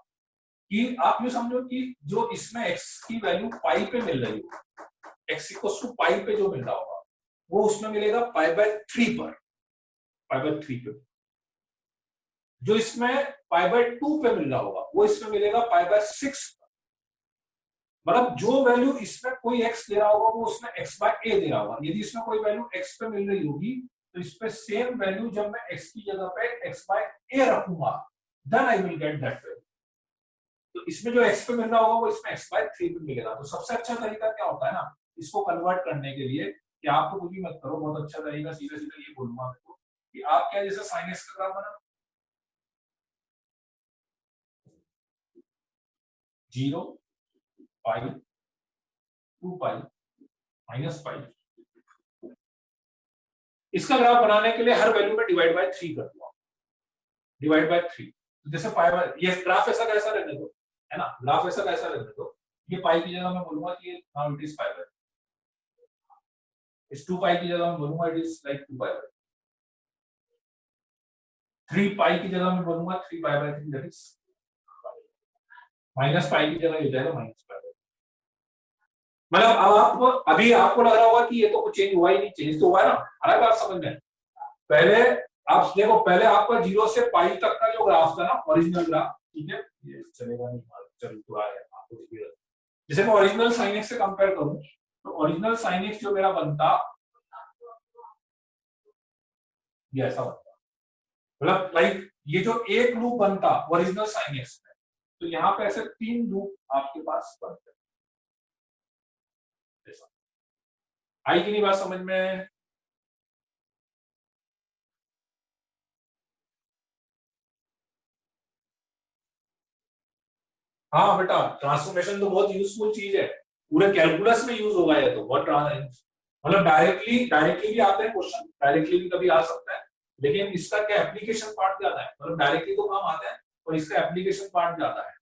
A: कि आप ये समझो कि जो इसमें x की वैल्यू पाई पे मिल रही होगी, x इक्वल्स टू पाई पे जो मिल रहा होगा वो उसमें मिलेगा पाई/3 पर, पाई/3 पे। जो इसमें पाई/2 पे मिल रहा होगा वो इसमें मिलेगा पाई/6 पर। मतलब जो वैल्यू इसमें कोई x दे रहा होगा वो उसमें x/a दे रहा होगा। यदि इसमें कोई वैल्यू x पे मिल रही होगी तो इस पे सेम वैल्यू जब मैं x की जगह पे x/a रखूंगा then I will get that value. तो इसमें जो x पे मिल रहा होगा वो इसमें x/3 पे मिलेगा। तो सबसे अच्छा तरीका क्या होता है ना इसको कन्वर्ट करने के लिए कि आप तो कुछ भी मत करो, बहुत अच्छा तरीका सीधा सीधा ये बोलूंगा आपको कि आप क्या जैसे sin x का ग्राफ बना 0 पाई 2 पाई माइनस पाई, इसका ग्राफ बनाने के लिए हर वैल्यू में डिवाइड बाय 3 कर दो, डिवाइड बाय 3। तो जैसे पाई बाय ये ग्राफ ऐसा कैसा रहने दो, है ना, ग्राफ ऐसा कैसा रहने दो, ये पाई की जगह मैं बोलूंगा कि now it is pi by, इस 2 पाई की जगह मैं बोलूंगा it is like 2 pi by, 3 पाई की जगह मैं बोलूंगा 3 पाई by 3 that is, minus pi की जगह ये जाएगा माइनस पाई। मतलब अब आप अभी आपको लग रहा होगा कि ये तो कुछ चेंज हुआ ही नहीं, चेंज तो हुआ है ना, अलग बात समझ में। पहले आप देखो, पहले आपका 0 से पाई तक का जो ग्राफ था ना ओरिजिनल ग्राफ, ठीक है, ये चलेगा नहीं, चल पूरा है आपको दिखेगा। जैसे मैं ओरिजिनल साइन एक्स से कंपेयर करूं तो ओरिजिनल साइन एक्स जो मेरा बनता ये ऐसा बनता, मतलब लाइक ये जो एक लूप बनता ओरिजिनल साइन एक्स में, तो यहाँ पे ऐसे 3 लूप आपके पास बनते। आई की नहीं बात समझ में? हाँ बेटा, ट्रांसफॉर्मेशन तो बहुत यूजफुल चीज है, पूरे कैलकुलस में यूज होगा ये तो बहुत। मतलब डायरेक्टली डायरेक्टली भी आते हैं क्वेश्चन, डायरेक्टली भी कभी आ सकता है, लेकिन इसका क्या एप्लीकेशन पार्ट ज्यादा है। मतलब डायरेक्टली तो काम आता है और इसका एप्लीकेशन पार्ट ज्यादा है।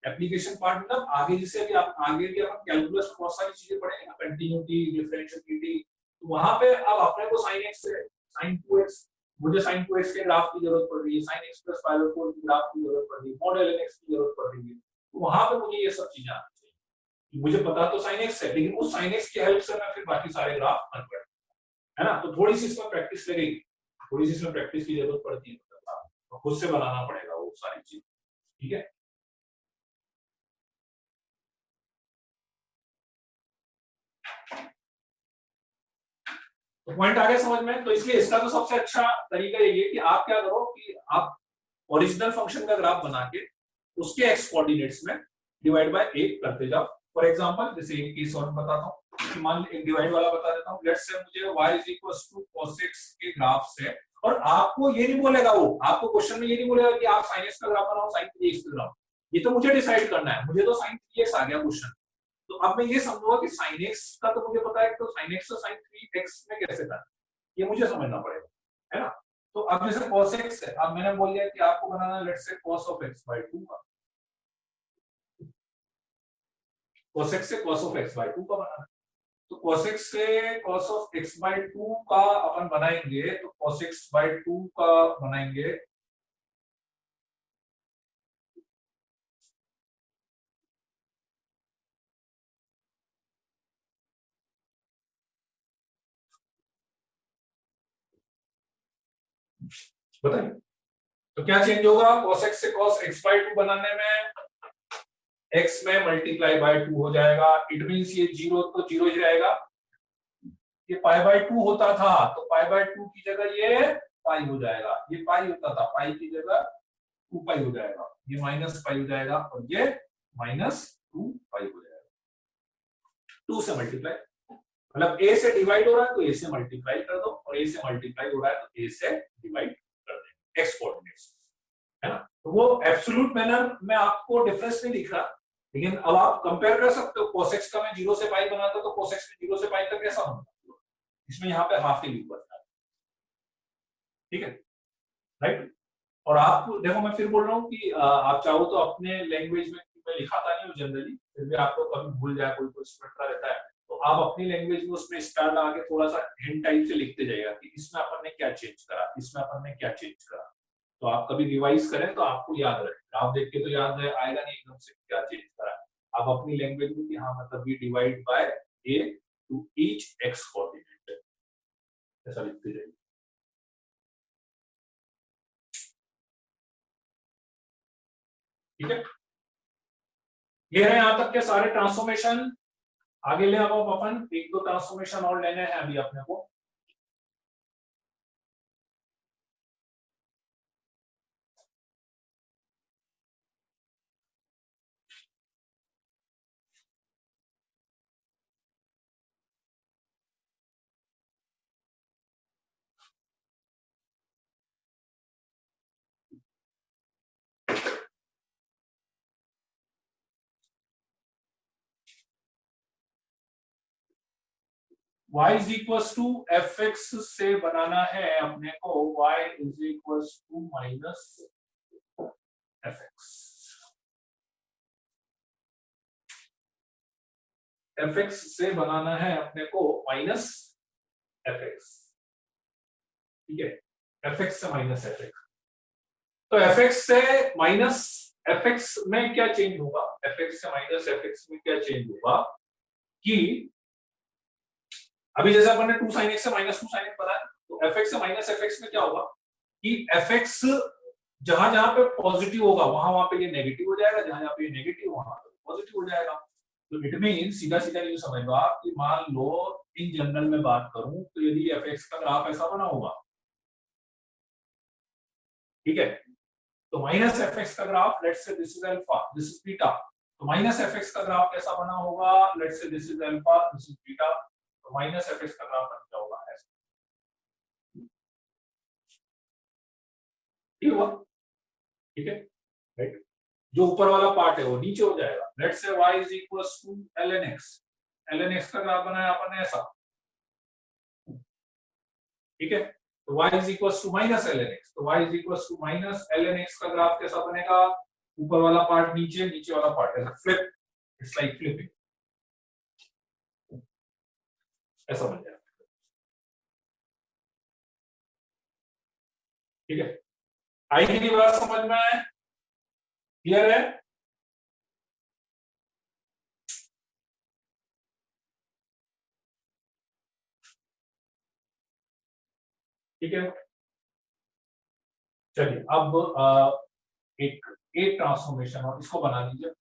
A: एप्लीकेशन पार्ट मतलब आगे जिससे भी आप आगे भी अपन कैलकुलस में बहुत सारी चीजें पढ़ेंगे ना, कंटिन्यूटी, डिफरेंशियलिटी, तो वहां पे अब अपने को साइन एक्स से साइन 2x, मुझे साइन 2x के ग्राफ की जरूरत पड़ रही है, साइन x प्लस पाई/4 की ग्राफ की जरूरत पड़ रही है, मॉड ln x की जरूरत पड़ रही है, तो वहां पे मुझे ये सब चीजें आनी चाहिए। मुझे पता तो साइन एक्स है लेकिन उस साइन एक्स की हेल्प से मैं फिर बाकी सारे ग्राफ बन पाए, है ना। तो थोड़ी सी इसमें प्रैक्टिस लगेगी, थोड़ी सी इसमें प्रैक्टिस की जरूरत पड़ती है, तो खुद से बनाना पड़ेगा वो सारी चीज, ठीक है। तो पॉइंट आ गया समझ में? तो इसलिए इसका तो सबसे अच्छा तरीका यही है कि आप क्या करो कि आप ओरिजिनल फंक्शन का ग्राफ बना के उसके एक्स कोऑर्डिनेट्स में डिवाइड बाय 1 करते जाओ। फॉर एग्जांपल जैसे एक केस और बताता हूं, मान एक डिवाइड वाला बता देता हूं। लेट्स से मुझे y is equals to cos x के ग्राफ से, और आपको ये नहीं बोलेगा, वो आपको क्वेश्चन में ये नहीं बोलेगा कि आप sin x का ग्राफ बनाओ, sin 3x का ग्राफ, ये तो मुझे डिसाइड करना है। मुझे तो sin 3x आ गया क्वेश्चन, तो अब मैं ये समझूंगा कि sin x का तो मुझे पता है, तो sin x और sin 3x में कैसे करना है ये मुझे समझना पड़ेगा, है ना। तो अब जैसे cos x है, अब मैंने बोल दिया कि आपको बनाना है लेट्स से cos ऑफ x/2 का, cos x से cos ऑफ x/2 का बनाना है। तो cos x से cos ऑफ x/2 का अपन बनाएंगे, तो cos x/2 का बनाएंगे बताइए, तो क्या चेंज होगा cos x से cos x by 2 बनाने में? x में मल्टीप्लाई बाय 2 हो जाएगा। इट मींस ये 0 तो 0 ही रहेगा। ये पाई बाय 2 होता था तो पाई बाय 2 की जगह ये पाई हो जाएगा। ये पाई होता था, पाई की जगह 2 पाई हो जाएगा। ये माइनस पाई हो जाएगा और ये माइनस 2 पाई हो जाएगा। 2 से मल्टीप्लाई, मतलब a से डिवाइड हो रहा है तो a से मल्टीप्लाई कर दो, और a से मल्टीप्लाई हो रहा है तो a से डिवाइड कर देंगे x कोऑर्डिनेट्स, है ना। तो वो एब्सोल्यूट मैनर में आपको डिफरेंस नहीं दिख रहा, लेकिन अब आप कंपेयर कर सकते हो। cos x का मैं 0 से पाई बनाता तो cos x में 0 से पाई तक कैसा बनता, इसमें यहाँ पे हाफ ही बनता है, ठीक है, राइट। और आप देखो, मैं फिर बोल रहा हूँ कि आप चाहो तो अपने लैंग्वेज में, मैं लिखाता नहीं हूँ जनरली, फिर भी आपको कभी भूल जाए, कोई कोई स्टूडेंट रहता है, तो आप अपनी लैंग्वेज में उसमें स्टार लगा के थोड़ा सा हिंट टाइप से लिखते जाइएगा कि इसमें अपन ने क्या चेंज करा, इसमें अपन ने क्या चेंज करा। तो आप कभी रिवाइज करें तो आपको याद रहे, आप देख के तो याद रहे आएगा नहीं एकदम से क्या चेंज करा। आप अपनी लैंग्वेज में कि हाँ मतलब we divide by a to each x coordinate, ऐसा लिखते जाइए, ठीक है। ये है यहाँ तक के सारे ट्रांसफॉर्मेशन। आगे ले अब अपन एक दो ट्रांसफॉर्मेशन और लेने हैं अभी अपने को। y is equal to f x से बनाना है अपने को, y is equal to minus f x. F x से बनाना है अपने को माइनस एफ एक्स, ठीक है, एफ एक्स से माइनस एफ एक्स। तो एफ एक्स से माइनस एफ एक्स में क्या चेंज होगा, एफ एक्स से माइनस एफ एक्स में क्या चेंज होगा कि अभी जैसे अपन ने 2 sin x से माइनस 2 sin x बनाया, तो fx से माइनस fx में क्या होगा कि fx जहां जहां पे पॉजिटिव होगा वहां वहां पे ये नेगेटिव हो जाएगा, जहां जहां पे ये नेगेटिव वहां पे पॉजिटिव हो जाएगा। तो इट मीन सीधा सीधा यूं समझो आप कि मान लो इन जनरल में बात करूं तो यदि fx का ग्राफ ऐसा बना होगा, ठीक है, तो माइनस fx का graph, let's say this is alpha, this is beta, तो माइनस fx का ग्राफ कैसा बना होगा, let's say this is alpha, this is beta, तो माइनस fx का ग्राफ बन जाएगा ऐसा, ठीक हुआ, ठीक है, राइट। जो ऊपर वाला पार्ट है वो नीचे हो जाएगा। Let's say y is equals to ln x, ln x का ग्राफ बनाया अपन ने ऐसा, ठीक है, तो y is equals to minus ln x, तो y is equals to minus ln x का ग्राफ कैसा बनेगा, ऊपर वाला पार्ट नीचे, नीचे वाला पार्ट ऐसा फ्लिप, इट्स लाइक फ्लिपिंग, ऐसा बन जाएगा, ठीक है। आई की बात समझ में आए, क्लियर है? ठीक है, चलिए अब एक एक ट्रांसफॉर्मेशन और इसको बना दीजिए।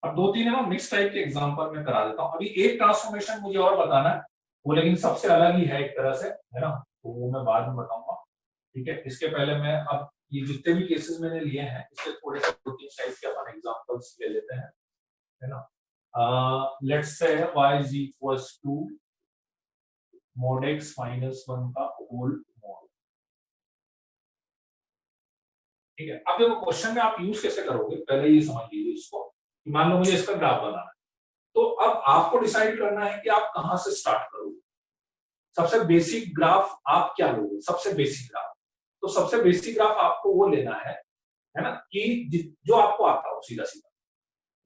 A: अब दो तीन है ना मिक्स टाइप के एग्जांपल में करा देता हूँ। अभी एक ट्रांसफॉर्मेशन मुझे और बताना है, वो लेकिन सबसे अलग ही है एक तरह से, है ना, तो वो मैं बाद में बताऊंगा, ठीक है। इसके पहले मैं अब ये जितने भी केसेस मैंने लिए हैं इसके थोड़े से दो तीन टाइप के अपन एग्जांपल्स ले लेते हैं, है ना। Let's say y is equals to mod x minus 1 का होल मॉड, ठीक है। अब देखो क्वेश्चन में आप यूज कैसे करोगे पहले ये समझ लीजिए इसको, कि मान लो मुझे इसका ग्राफ बनाना है, तो अब आपको डिसाइड करना है कि आप कहां से स्टार्ट करोगे। सबसे बेसिक ग्राफ आप क्या लोगे, सबसे बेसिक ग्राफ, तो सबसे बेसिक ग्राफ आपको वो लेना है ना, कि जो आपको आता हो सीधा सीधा,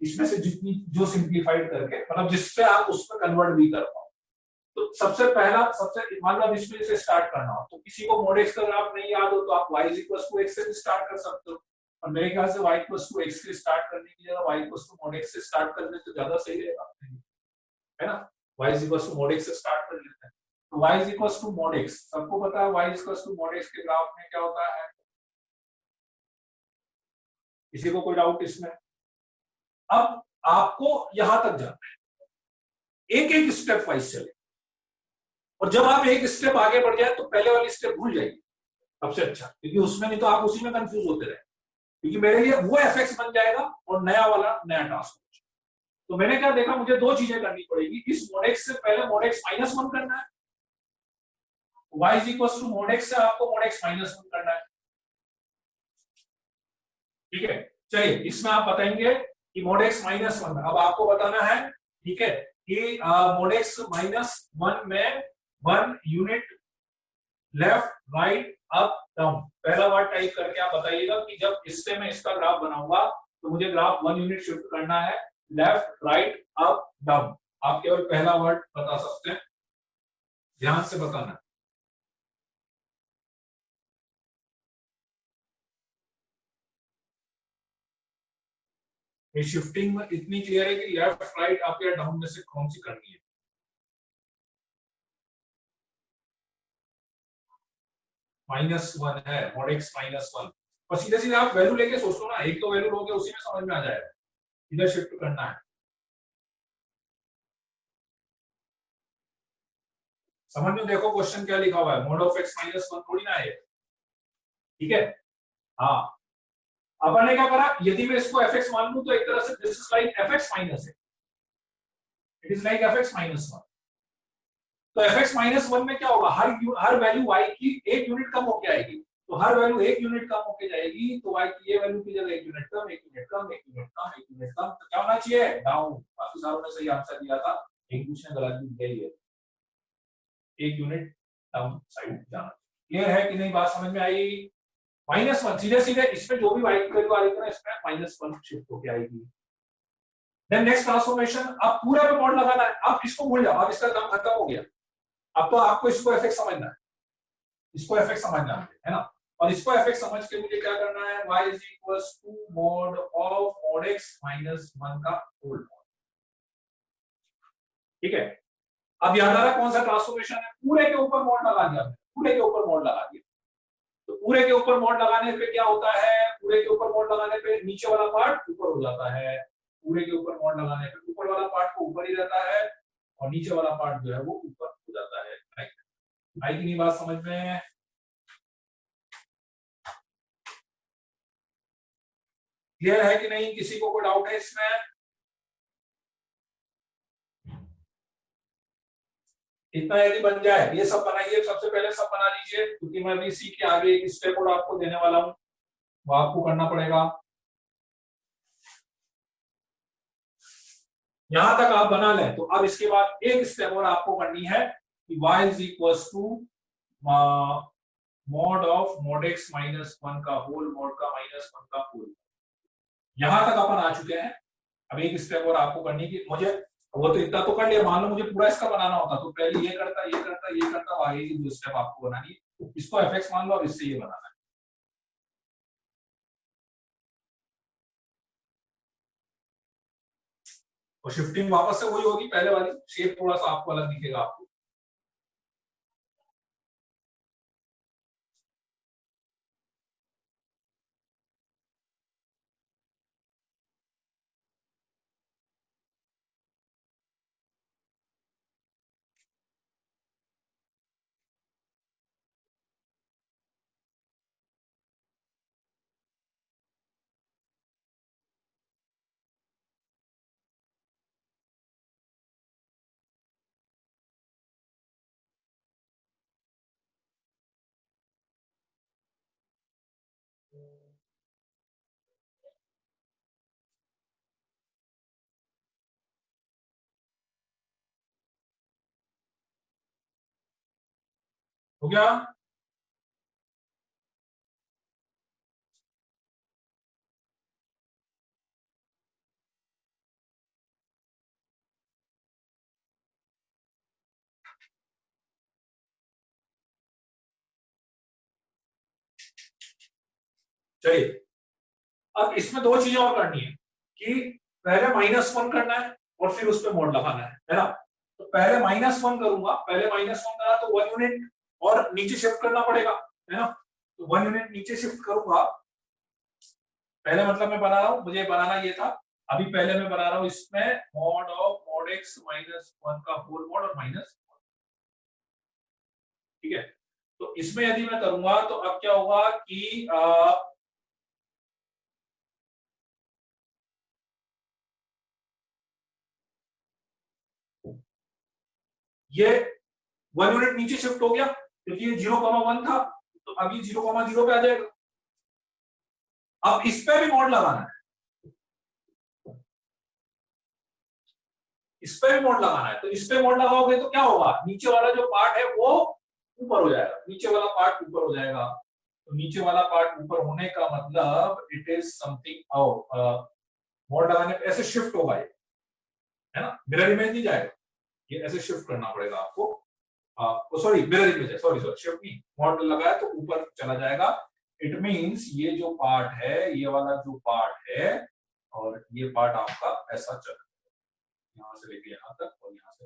A: इसमें से जितनी जो सिंप्लीफाइड करके मतलब जिससे आप उसमें कन्वर्ट भी कर पाओ। तो सबसे पहला सबसे मान लो आप इसमें से स्टार्ट करना हो तो किसी को mod x का ग्राफ नहीं याद हो तो आप y x से भी स्टार्ट कर सकते हो। और मेरे ख्याल से y x से स्टार्ट करने की जगह y mod x से स्टार्ट करने तो ज्यादा सही रहेगा आपके लिए, है ना। y mod x से स्टार्ट कर लेते हैं। तो y mod x सबको पता है, y mod x के ग्राफ में क्या होता है, किसी को कोई डाउट इसमें? अब आपको यहां तक जाना है, एक एक स्टेप वाइज चले, और जब आप एक स्टेप आगे बढ़ जाए तो पहले वाली स्टेप भूल जाइए सबसे अच्छा, क्योंकि उसमें नहीं तो आप उसी में कंफ्यूज होते रहे, क्योंकि मेरे लिए वो एफएक्स बन जाएगा और नया वाला नया टास्क। तो मैंने क्या देखा, मुझे दो चीजें करनी पड़ेगी, इस mod x से पहले mod x -1 करना है, y mod x से आपको mod x -1 करना है, ठीक है। चलिए इसमें आप बताएंगे कि mod x -1 अब आपको बताना है, ठीक है, कि mod x -1 में 1 unit left right up down, पहला वर्ड टाइप करके आप बताइएगा कि जब इससे मैं इसका ग्राफ बनाऊंगा तो मुझे ग्राफ 1 यूनिट शिफ्ट करना है लेफ्ट राइट अप डाउन। आप केवल पहला वर्ड बता सकते हैं, ध्यान से बताना। ये शिफ्टिंग में इतनी क्लियर है कि लेफ्ट राइट अप या डाउन में से कौन सी करनी है। -1 है mod x -1, और सीधे सीधे आप वैल्यू लेके सोच लो ना, एक तो वैल्यू लोगे उसी में समझ में आ जाएगा, इधर शिफ्ट करना है। समझ में देखो क्वेश्चन क्या लिखा हुआ है, mod ऑफ x -1 थोड़ी ना है, ठीक है। हाँ, अपन ने क्या करा, यदि मैं इसको fx मान लूं तो एक तरह से this is like fx minus है, इट इज लाइक fx -1। तो fx -1 में क्या होगा, हर वैल्यू y की एक यूनिट कम होके आएगी, तो हर वैल्यू एक यूनिट कम होके जाएगी, तो y की ये वैल्यू की जगह एक यूनिट कम, एक यूनिट कम, एक यूनिट कम, एक यूनिट कम, तो क्या होना चाहिए, डाउन। काफी सारों ने सही आंसर दिया था, एक दूसरे ने गलत भी दिया ही है, एक यूनिट डाउन साइड जाना। क्लियर है कि नहीं, बात समझ में आई? -1 सीधे सीधे इसमें जो भी y की वैल्यू आ रही है ना, इसमें -1 शिफ्ट होके आएगी। देन नेक्स्ट ट्रांसफॉर्मेशन, अब पूरा पे मॉड लगाना है, अब इसको भूल जाओ, अब इसका काम खत्म हो गया, अब तो आपको इसको एफएक्ट समझना है, इसको एफएक्ट समझना है ना। और इसको एफएक्ट समझ के मुझे क्या करना है, y is equals to mod of mod x -1 का होल, ठीक है। अब याद आ रहा कौन सा ट्रांसफॉर्मेशन है, पूरे के ऊपर मॉड लगा दिया, पूरे के ऊपर मॉड लगा दिया। तो पूरे के ऊपर मॉड लगाने पे क्या होता है, पूरे के ऊपर मॉड लगाने पे नीचे वाला पार्ट ऊपर हो जाता है, पूरे के ऊपर मॉड लगाने पे ऊपर वाला पार्ट को ऊपर ही रहता है और नीचे वाला पार्ट जो है वो ऊपर हो जाता है। आई की नहीं बात समझ में? क्लियर है कि नहीं, किसी को कोई डाउट है इसमें? इतना यदि बन जाए, ये सब बनाइए, सबसे पहले सब बना लीजिए, क्योंकि मैं भी इसी के आगे एक स्टेप और आपको देने वाला हूं, वो आपको करना पड़ेगा। यहां तक आप बना लें तो अब इसके बाद एक स्टेप और आपको करनी है कि y is equal to mod of mod x -1 का होल, mod का -1 का होल। यहां तक अपन आ चुके हैं, अब एक स्टेप और आपको करनी की मुझे, वो तो इतना तो कर लिया, मान लो मुझे पूरा इसका बनाना होता तो पहले ये करता ये करता ये करता, आगे की दो स्टेप आपको बनानी है, इसको fx मान लो और इससे ये बनाना है। और शिफ्टिंग वापस से वही होगी, पहले वाली शेप थोड़ा सा आपको अलग दिखेगा आपको। हो गया? चलिए, अब इसमें दो चीजें और करनी है कि पहले -1 करना है और फिर उस पर मोड लगाना है ना। तो पहले -1 करूंगा, पहले -1 करा तो 1 यूनिट और नीचे शिफ्ट करना पड़ेगा, है ना। तो 1 यूनिट नीचे शिफ्ट करूंगा, पहले मतलब मैं बना रहा हूं, मुझे बनाना ये था, अभी पहले मैं बना रहा हूं इसमें मॉड ऑफ मॉड x -1 का होल मॉड और माइनस, ठीक है। तो इसमें यदि मैं करूंगा तो अब क्या होगा कि ये 1 यूनिट नीचे शिफ्ट हो गया क्योंकि ये 0,1 था, तो अब ये 0,0 पे आ जाएगा। अब इस पे भी मोड लगाना है, इस पे भी मोड लगाना है। तो इस पे मोड लगाओगे तो क्या होगा, नीचे वाला जो पार्ट है वो ऊपर हो जाएगा, नीचे वाला पार्ट ऊपर हो जाएगा। तो नीचे वाला पार्ट ऊपर होने का मतलब it is something out, mode लगाने पे ऐसे शिफ्ट होगा ये, है ना, मिरर इमेज नहीं जाएगा, ये ऐसे शिफ्ट करना पड़ेगा आपको। सॉरी मिरर इमेज है, सॉरी सॉरी शिफ्ट नहीं, मोड लगाया तो ऊपर चला जाएगा। इट मींस ये जो पार्ट है, ये वाला जो पार्ट है और ये पार्ट आपका ऐसा चला, यहाँ से लेके यहाँ तक और यहाँ से